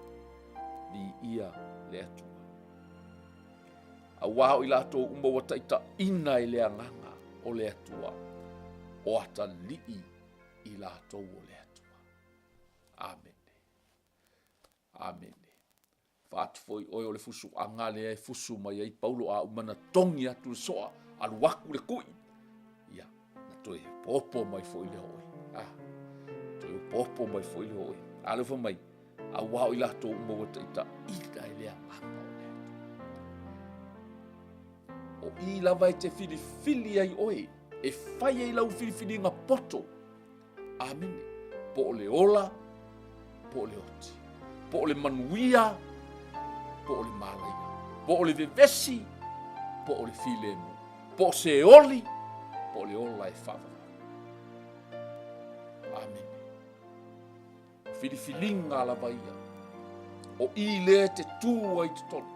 li ia le atua. Auā o i latou uma ua taʻitaʻina e le agaga o le atua o atali'i i latou o le atua. Amene. Amene. Faatu foi oe o le fusuaga lea e fusu mai ai Paulo a umana togi atu le soa aluaku le ku'i. Ia, na toe popo mai foi le oe. Toe popo mai foi le oe. A le mai, auā o i latou uma ua taʻitaʻina e le agaga o le atua. O i lava e te filifili ai oe, e fai ai lau filifiliga poto. Amene. Po o le ola, po o le oti, po o le manuia, po o le malaia, po o le vevesi, po o le filemu, po o se oli, po o le ola e whawawha. Amen. Filifiliga lava ia, o i le te tū ai te tonu,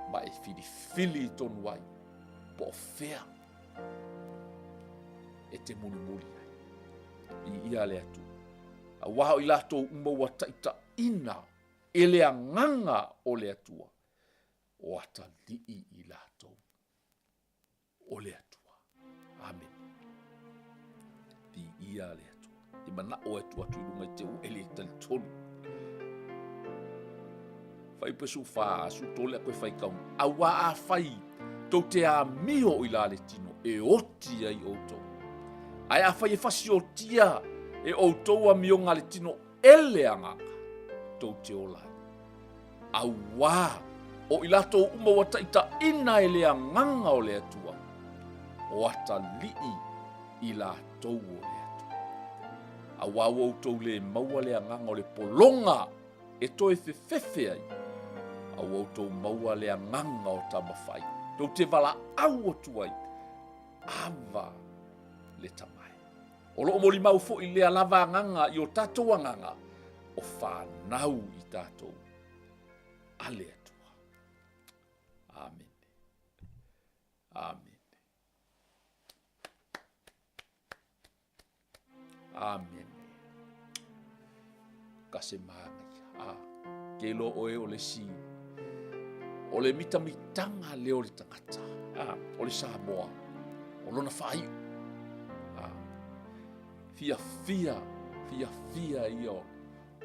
ma e filifili tonu ai, po o fea, e te mulimuli ai, i ia le atu. A wao i latou uma ua taʻitaʻina e le agaga o le atua o atali'i i latou o le atua. Amen. Pi ia le atua. I mana'o e atu atu i lunga i te uele i talitonu. Fai pesu wha asu tole a koe whai kaunga. A wā a whai tau te a mio i la le tino e oti ai outou. Ai a whai e fasiotia e outou a mionga le tino ele agaga tou te olai. Au wā o i latou uma wa taʻitaʻina e le agaga o le atua o atali'i i latou o le atua. Au wā ua outou le maua le agaga o le polonga e toe fefefe ai. Au outou maua le agaga o tamawhai tou te valaau atu ai ava le tamai. O loo moli mau fo i lea lava agaga i o tatou agaga o whanau i tatou ale atua. Amen. Amen. Amen. Kase maanga. Ke lo oe o le si. O le mitamitanga le o le tangata. O le Samoa. O lona whai. Fia ia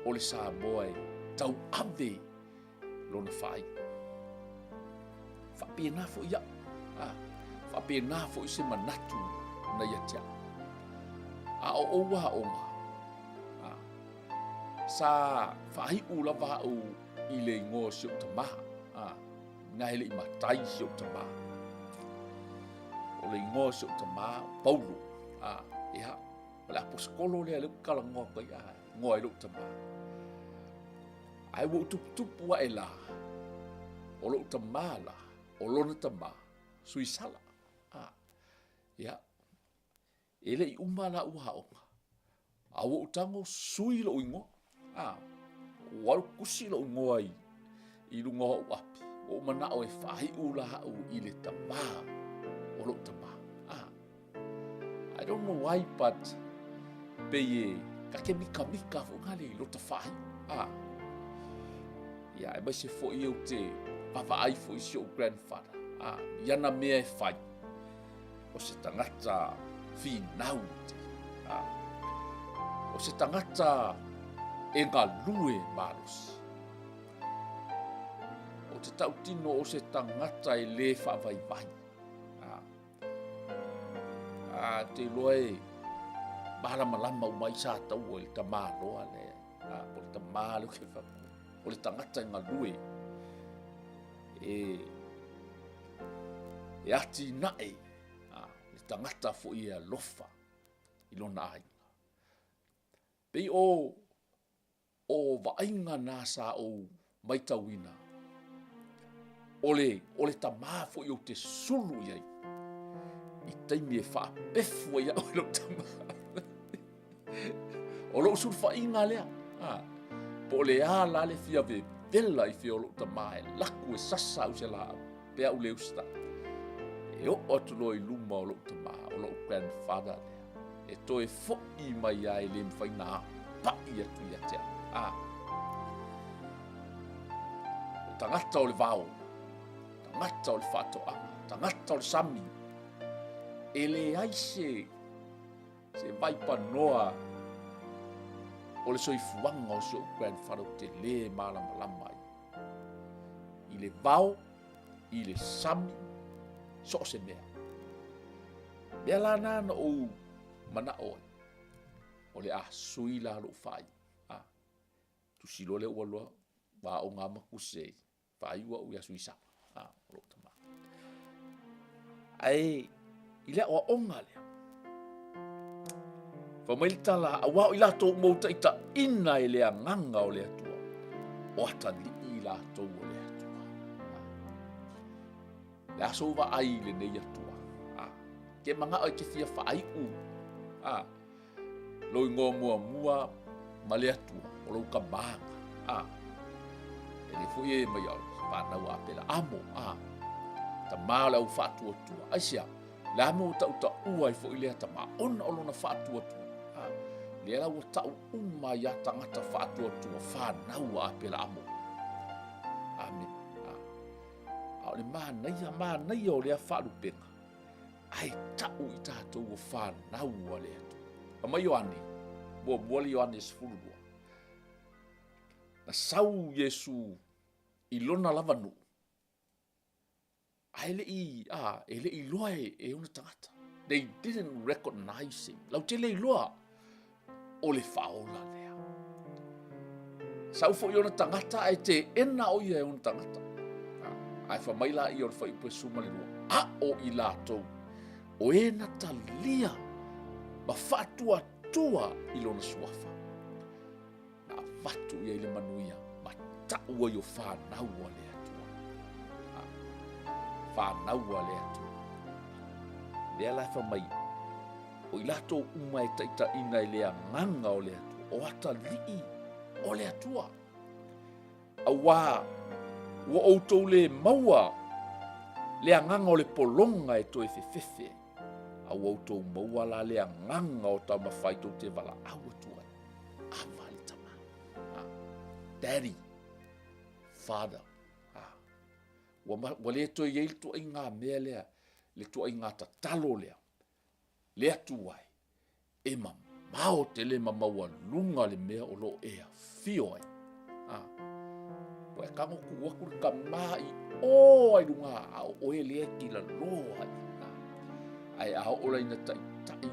o le Samoa e tau ave lona whai. Whapena fo ia. Whapena fo i se manatu na ia tia. A o oua onga. Sa whai ula vau i le ingo si o tamaha. Ngai le i matai si o tamaha. O le ingo si o tamaha Paulo. Ia. Wala aposkolo le ale kala ngoa kai ngoa i lo tamaha. Ai wo tupu wa ela. O lo tamaha la. O lona tamaha. Suisala. Ia. Ele i umala ua onga. Awo utango sui lo ingo. Waru kusi lo ingo ai. I lungo ho wapi. O mana o e whahi ula hau i le tamaha. O lo tamaha. I don't know why, but peye kake mika fo ngali lo ta whahi. Ia, e mai se fo i au te papa ai fo i si o grandfather. Iana mea e whai. O se tangata fi nau te. o se tangata e ngā lue malos. O te tautino o se tangata e le whaavai. Te loe malama umai sa tau o le tamāloa le. O le tamālo ke whaku. O le tangata e ngā lue. E ati nae. Le tangata fo i a lofa. I lona ai. Pei o vainga nā sa o maitauina. O le tamā fo i o te sulu iai. I taimi e wha pefu ia o lo tamā. O lo sulu whainga lea. Po le ala le fia ve vela i fia o lo tamā e laku e sasa u se la pea u leu sta. E o atu lo i luma o lo tamā, o lo grandfather lea. E toe fo i mai ai le mwhaina pa i atu i atea. O tangata o le vau, tangata o le whatoanga, tangata o le sami. E le aise se vaipa noa o le soifuanga o se o grandfather te le malama ai. I le vau, i le sami, so se mea. Mea la nana o mana oe. O le a sui la lo fai. Tu silo le ua loa, wa o ngā makusei. Fai ua ua sui sa. O lo tama. Ai, i lea o onga lea. Whamailita la, a wao i lato mouta ita ina i lea nganga o lea tua. O atani i lato o lea tua. Lea sova ai le nei atua. Ke manga o ke fia whaai u. Loi ngō mua ma lea tua. O lau ka maanga. E le fui e mai au. Whanau a pela amo. Ta maa lau whaatua tua. Aisia. La mo ta ua i fo i lea ta maa. Ona o lona whaatua tua. Lea lau tau uma ia tangata whaatua tua. Whanau a pela amo. Amen. Ao le maa nei o lea whaalu penga. Ai tau i tātou o whanau a lea tu. A mai Ioane. Mua le Ioane sifurua. Na sau Yesu i lona lavanu. Ele i loa e una tangata. They didn't recognize him. Lau te lei loa o le whaola lea. Sau fo i ona tangata e te ena o ia e ona tangata. Ai whamaila i ona whaipu e sumale lua. O i lātou. O e na talia. Ma whaatua tua i lona suafa. Na whatu ia i le manuia. Ma taua i o whanau a lea. Whanau a lea tu. Lea lai whamai. O i lato uma e taita ina i lea nganga o lea tu. O ata lii o lea tua. A wā. Ua outou le maua. Lea nganga o le polonga e toe fefefe. A ua outou maua la lea nganga o tau mawhaitou te wala aua tua. Awali tama. Daddy. Father. Wa le to ye to inga me le to inga ta talo le atu ai e mau te le mamaua lunga le mea o lo e fio ai wa ka mo ku ka mai o ai lunga o e le ki la lo ai o la ina tai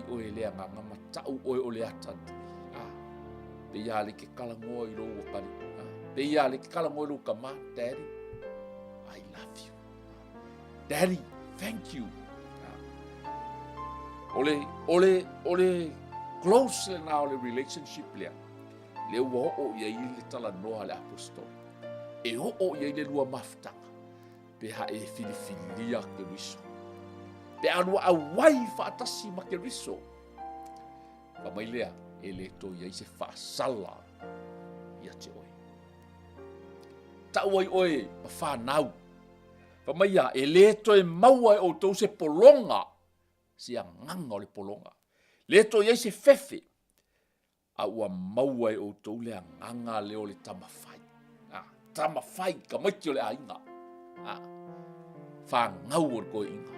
o e le nga ma tau o le ata pe ya le ke kala mo i lo wa ka pe ya le ke kala mo lo ka ma daddy I love you. Daddy, thank you. Ole close now le relationship lea. Le wo o ia i le tala noa le apostol. E o ia i le lua maftanga. Pe ha e filifilia ke riso. Pe anua awai whaatasi ma ke riso. Pa mai lea e le to ia i se whaasala ia te oi. Tau ai oe ma whanau. Pa mai a e le to e maua e o tau se polonga. Si a nganga o le polonga. Le to ia i se fefe. A ua maua e o tau le a nganga le o le tamawhai. Tamawhai ka maiti o le a inga. Whangau o le koe inga.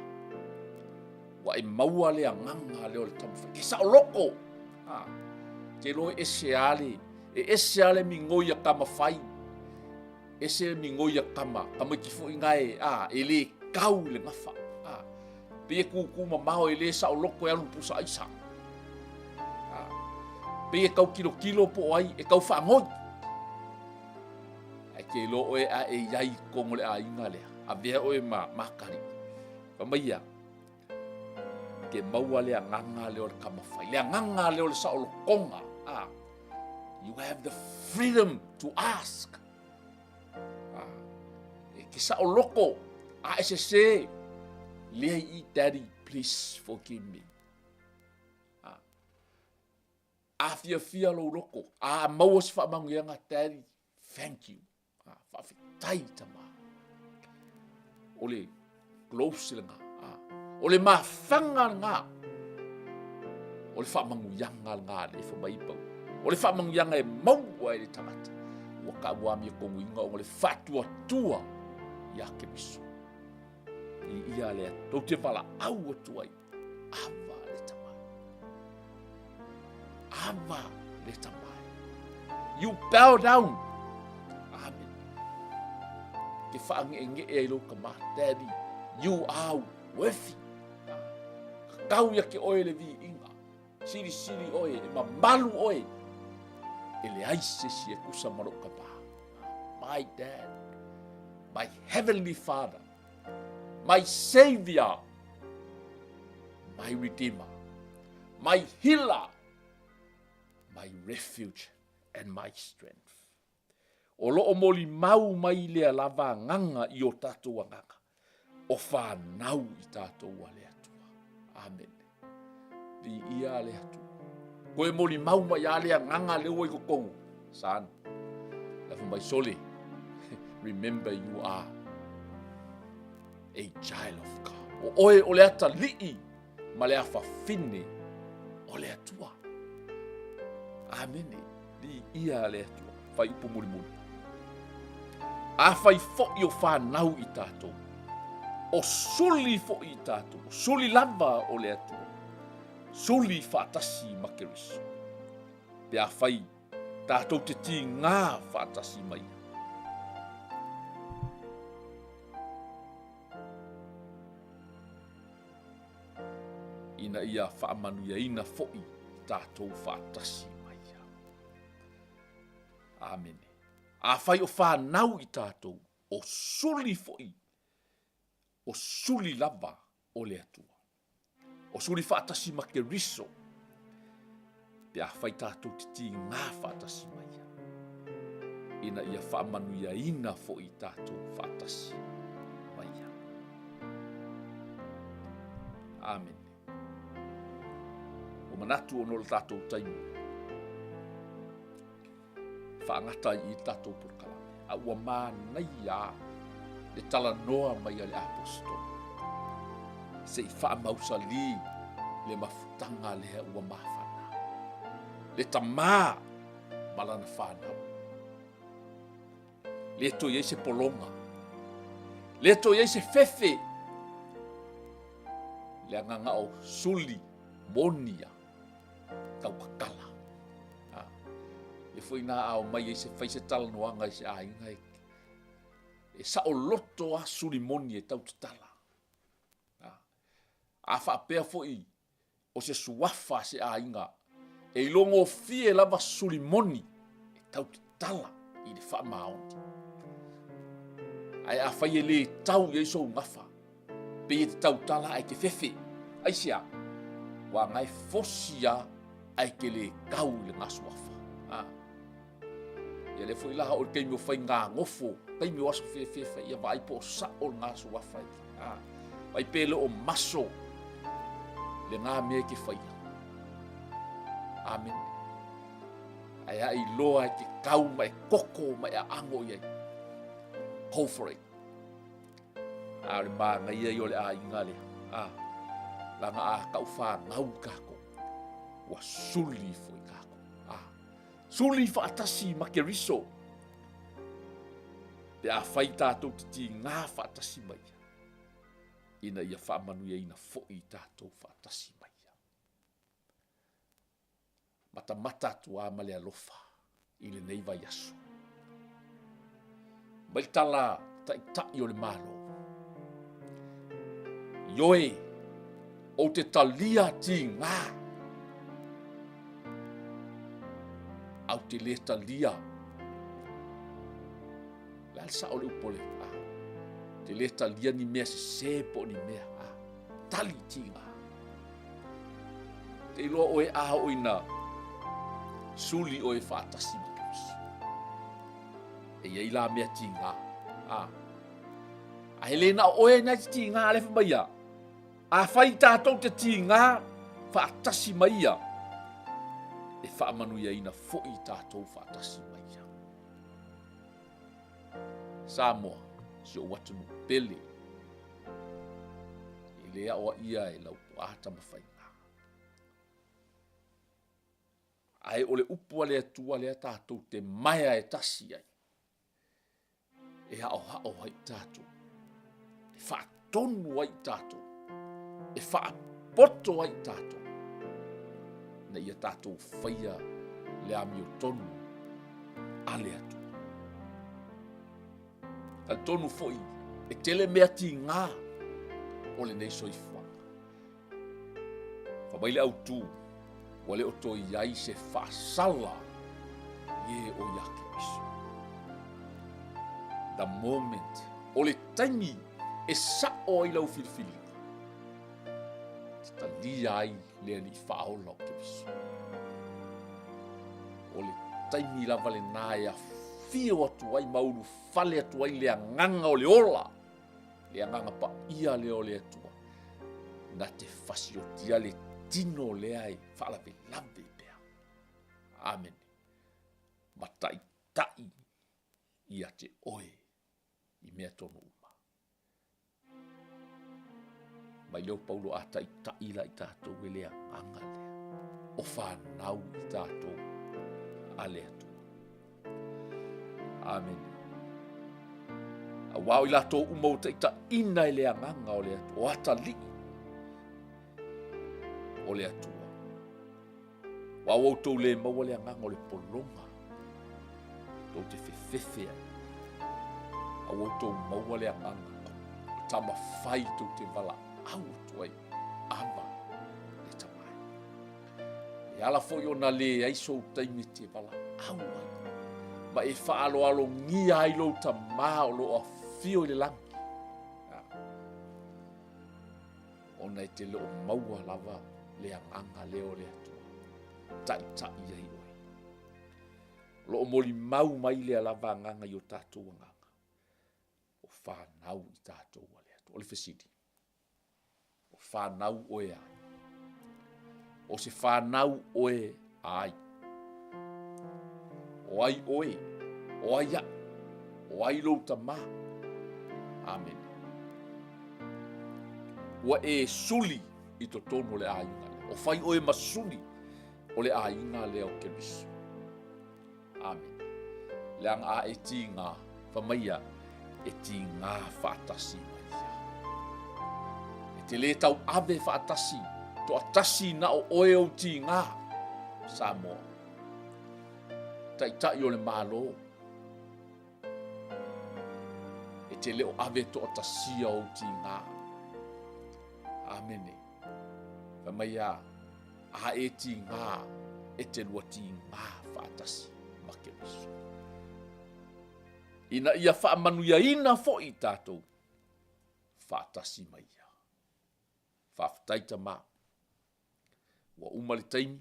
Wa e maua le a nganga le o le tamawhai. Ke sa o loko. Ke lo eseale, eseale mingoia kama fai. Ese mingoia kama kifo ingai ele kau le ngafa. Pe ku mamao ele sa o loko ya lupusa isa. Pe kau kilo po ai kau fa ngoi. Ai ke lo e yai kongole a ingale. A vea o makari. Pamaya. Ke maua le nganga le o kama fai. Le nganga le o sa o lokonga. You have the freedom to ask. Ke sa o loko ese se le I daddy please forgive me. Fia lo loko. Mau se fa mangianga daddy thank you. Fa fitai tama. Ole close nga. Ole mafanga nga. Ole fa mangianga nga le fa mai pa. Ole fa mangianga e mau ai le tamata. Waka wa mi ko winga ole fatua tua ya ke biso. Ia le to te pala au tuai. Ava le tamai. Ava le tamai. You bow down. Amen. Ke fa nge e lo ka daddy. You are worthy. Kau ya ke oe le vi inga. Siri oe ma malu oe. Ele aise si e kusa maroka pa. My dad, my heavenly father, my savior, my redeemer, my healer, my refuge and my strength. O loo moli mau mai lea lava nganga I o tatou nganga. O whanau I tatou a lea tua. Amen. Di ia lea tua. Koe moli mau mai a lea nganga leo I kokou. San. Lafa mai sole. Remember you are a child of God. O oe o lea ta lii. Ma lea whawhine. O lea tua. Amen. Di ia lea tua. Whai upo muli muli. A whai fo I o whanau I tātou. O suli fo I tātou. Suli lava o lea tua. Suli whaatasi makeriso. Pe a whai tātou te ti ngā whaatasi mai. Ina ia whaamanu ia ina fo'i tātou whaatasi mai. Amen. A whai o whanau I tātou o suli fo'i. O suli lava o lea tua. O suli whaatasi ma ke riso. Pe a whai tātou titi ngā whaatasi mai. Ina ia whaamanu ia ina fo'i tātou whaatasi mai. Amen. O manatu o nol tātou taimu. Whaangata I tātou purkalame. A ua mānai a le tala noa mai a le apostol. Se I whaamausa li le mafutanga lea ua mawhana. Le tamā malana whanau. Le to iei se polonga. Le to iei se fefe. Le anganga o suli monia. Kau kakala. E foi na ao mai e se fai se tala noanga I se ainga e sa o loto a sulimoni e tau te tala. A whaapea foi o se suafa se ainga e longo fie lava sulimoni e tau te tala I le wha maonti. Ai a whai e le tau e so ngafa pe e te tau tala ai ke fefe. Ai sia wa ngai fosia ai ke le kau le ngasuafa. Ia le foi laha o kei mo fai ngā ngofo, kei mo aso fe ia vai po sa o ngā suafa. Vai pele o maso le ngā mea ke fai. Amen. Ai ai loa ke kau mai koko mai a ango iai. Go for it. Ale ma ngai ia yo le a ingale. Langa a kau wha ngau kako. Wa suli foi kako. Suli whaatasi makeriso. Pe a whai tātou titi ngā whaatasi mai. Ina ia whaamanu ia ina fo'i tātou whaatasi mai. Mata atua ma le alofa i lenei vaiaso. Ma i tala taʻitaʻi o le malo. Ioe o te talia tigā. Au te lē talia. Le alasa o le upo le te lē talia ni mea sesē po ni mea. Tali tigā. Te iloa oe a oina suli oe whaatasi ma Keriso. E iai la mea tigā. A hele na oe na tigā le whamaia. A whai tātou te tigā whaatasi maia. E whaamanuia ina fo'i tātou whaatasi maia. Samoa, si o watunu pele. E lea oa ia e lau puata mawhainga. Ai ole upua le atua le tātou te maia e tasi ai. E hao hai tātou. E whaatonu ai tātou. E whaapoto ai tātou. Na ia tātou whaia le ami o tonu a le atu. Al tonu foi e tele mea ti ngā o le nei soifuanga. Whamaile au tū wale o toi iai se whaasala e o ia Keriso. The moment o le taimi e sa'o ai lau filifili. Ta lia ai le ni whaola o Keriso. O le taimi la vale nā e a fio atu ai mauru fale atu ai le anganga o le ola. Le anganga pa ia le o le atua. Na te fasiotia le tino le ai whaalape lawe pea. Amen. Matai tai ia te oe i mea tonu uma. Mai leo Paulo a tai tai la i tātou e lea anga lea. O whanau i tātou a lea tua. Amen. A wau i lato umau tai ta ina i lea nganga o lea tua. O ata li o lea tua. Wau au tau le maua lea nganga o le polonga. Tau te fefefe ai. Au au tau maua lea nganga. Tama whai tau te wala au tuai ama le tamai. E ala foi ona le aiso taimi te wala au ai. Ma e whaalo alo ngia ai lo tamā o lo a fio i le langi. Ona e te leo maua lava le anganga leo le atua. Tai tai ai oi. Lo moli mau mai le lava anganga i o tātou anganga. O whanau i tātou a le atua. O le fesidi. Whanau oe ai. O se whanau oe ai. O ai oe. O ai a. O ai lo tamā. Amen. Ua e suli i to tono le ainga. O whai oe masuli o le ainga leo Keriso. Amen. Leang a e ti ngā whamaia e ti ngā whaatasi maia. Te le tau ave whaatasi, to atasi na o oe o ti ngā, Samoa. Tai tai o le malo. E te leo ave to atasi o ti ngā. Amene. Whamaia, a e ti ngā, e te lua ti ngā whaatasi, ma Keriso. Ina ia whaamanuia ina fo i tātou, whaatasi maia. Whaftaita mā. Wa umali taimi,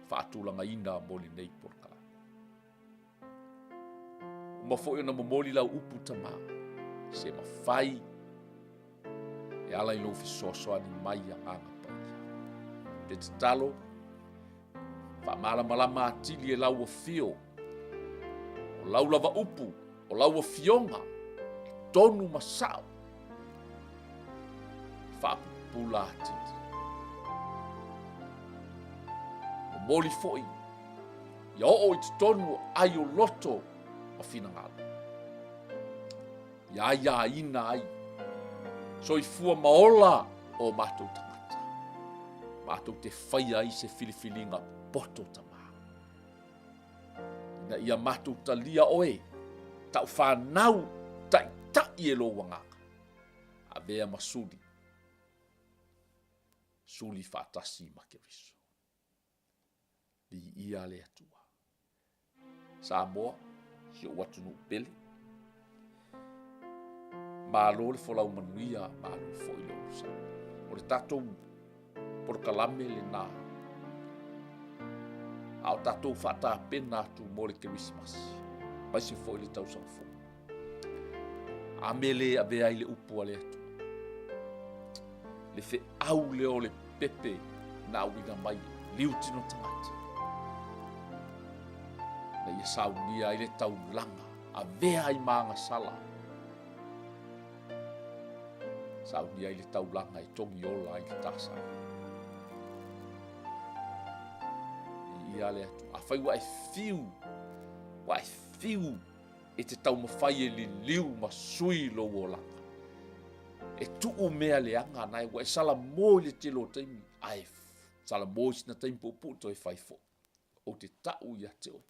whaatulanga ina moli nei porka. Uma fo'i na momoli lau upu tamā. Se mawhai. E ala ilo fisoasoani mai a anga paia. Te te talo. Whamalama atili e lau a fio. O lau lava upu. O lau a fionga. E tonu masao. Pula atiti. O moli foi. Ia o i te tonu ai o loto a finangalo. Ia ina ai. So i fua maola o mātou tangata. Mātou te whai ai se whiliwhilinga poto tamā. Na ia mātou talia oe, tau whanau tai e lo wangaka. A vea masuli. Suli whatasi ma Keriso. Li ia le atua. Samoa, si o watu nu pele. Mālo le folau manuia, mālo le fo ilo usa. O le tatou por kalame le nā. Ao tatou whata pena atu mo le Christmas. Pai se fo ile tau sanfo. Amele a vea ile upu ale atu. Le fe au leo le pepe na winga mai liu tino tangata. Na ia saunia ile tau langa a vea i maanga sala. Saunia ile tau langa i tongi ola i tasa. Ia le atu. A whai wa e fiu e te tau mawhai e li liu ma sui lo o langa. E tuu mea le anga nai wa e sala mo le te lo taimi. Ai sala mo sina taimi po to e whai fo. O te tau ia te oi.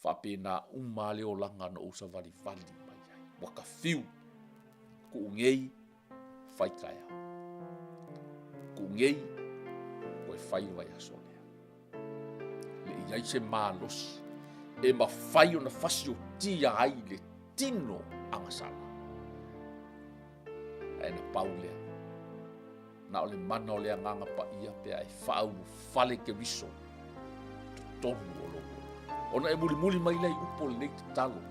Whapena umale o langa no usa vali mai ai. Waka fiu. Ku ngei whai kai au. Ku ngei o e whai vai asonea. Le iai se mālosi. E ma whai o na whasi o tia ai le tino angasala. E na paulea. Na ole mana o le anganga pa ia pea e whau whale Keriso. Tonu o logo. Ona e muli mai lei upo le te talo.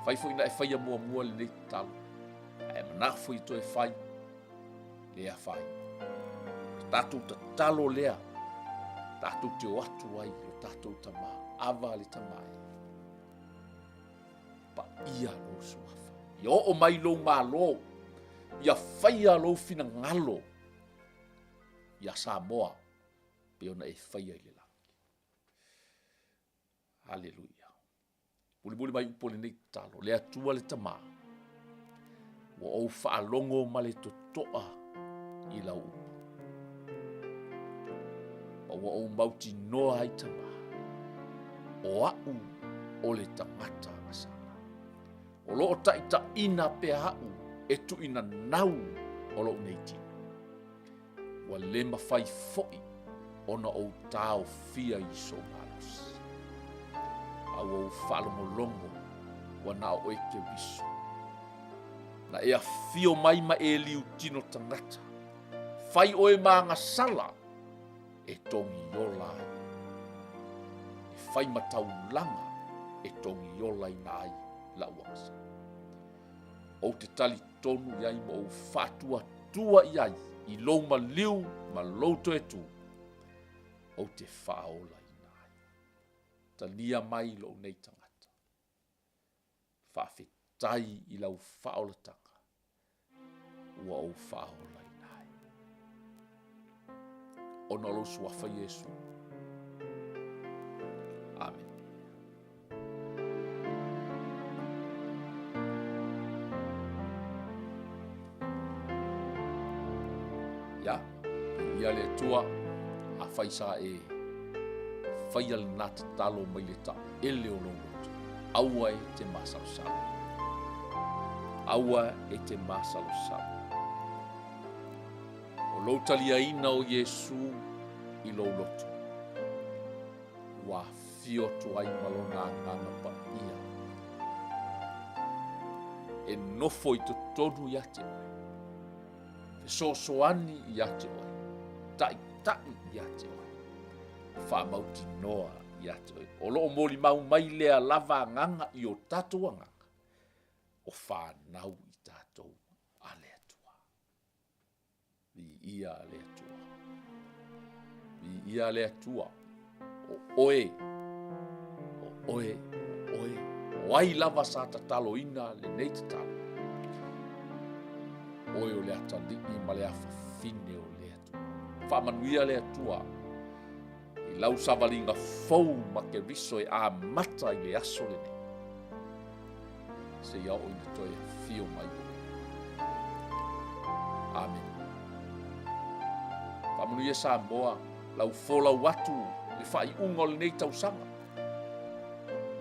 Whai fo ina e whai a mua le te talo. E manafo i to e whai. Lea whai. Tātou ta talo lea. Tātou te o atu ai o tātou tamā. Awa le tamai. Pa ia lo suafa. Ia o mai lo malo. Ia whaia lo fina ngalo. Ia Samoa. Pe ona e whaia i le langi. Haleluia. Muli mai upo le nei talo. Le atua le tamā. Wa o whaalongo ma le totoa i lau upo. Wa o mauti noa ai tamā. O au o le tangata asana. O loo taita ina pe au e tu ina nau o loo neiti. Wa le mawhai foi ona o tau fia i so malos. Au o whalongolongo wa na o eke viso. Na ea fio mai ma e liu tino tangata. Fai oe maanga sala e tongi yola. E fai matau langa e tongi yola i nai la wasa. O te tali tonu iai mo o fatua tua iai i lou ma liu ma louto e tu. O te whaola i nai. Ta lia mai lo nei tangata. Whawhetai i lau whaola tanga. Ua o whaola i nai. Ona lo suafa Yesu. Amen. Ya, ia le tua a faisa e faia le nata talo mai le ta ele o longoto. Aua e te masalo. Aua e te masalo. O lotalia ina o Yesu i lo loto. Wa fio tu ai malona nganga pa ia. E nofo i to tonu ia te oe. Sosoani ia te oe. Tai ia te oe. Whamauti noa ia te oe. O loo moli mau mai lea lava nganga i o tatua nganga. O whanau i tatou a lea tua. Vi ia a lea tua. Vi ia a lea tua. O oe. O oe. O oe. O ai lava sa tatalo ina le nei tatalo. Oe o le atalii ma le afa fine o le atua. Whamanuia le atua. I lau savalinga fau ma Keriso e a mata i le aso le ne. Se iau o ina toi a fio mai. Amen. manuia Samoa lau folau atu le faiʻuga o lenei tausaga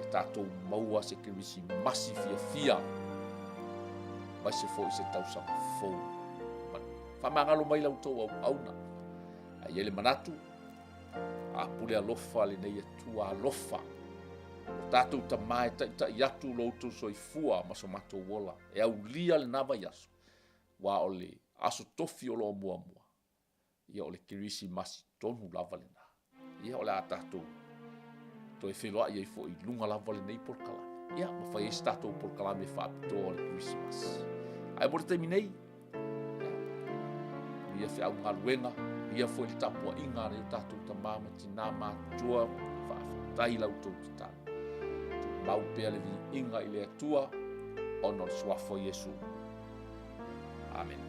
e tatou maua se kerisimasi fiafia mai se foʻi se tausaga fou faamagalo mai lautou auauna aia le manatu apule alofa lenei atua alofa o tatou tamā e taʻitaʻi atu loutou soifua ma so matou ola e aulia lenā vai aso ua o le aso tofi o loo muamua ia o le kerisimasi tonu lava lenā ia o le a tatou toe feloaʻi ai foʻi luga lava lenei polokalame ia ma fai ai se tatou polokalame e faapitoa o le kerisimasi ae mo le taimi nei ia feʻaugaluega ia foi le tapuaʻiga a le tatou tamā ma tinā matua faafetai lautou tatalo mau pea le viiga i le atua ona o le suafa o Iesu. Amen.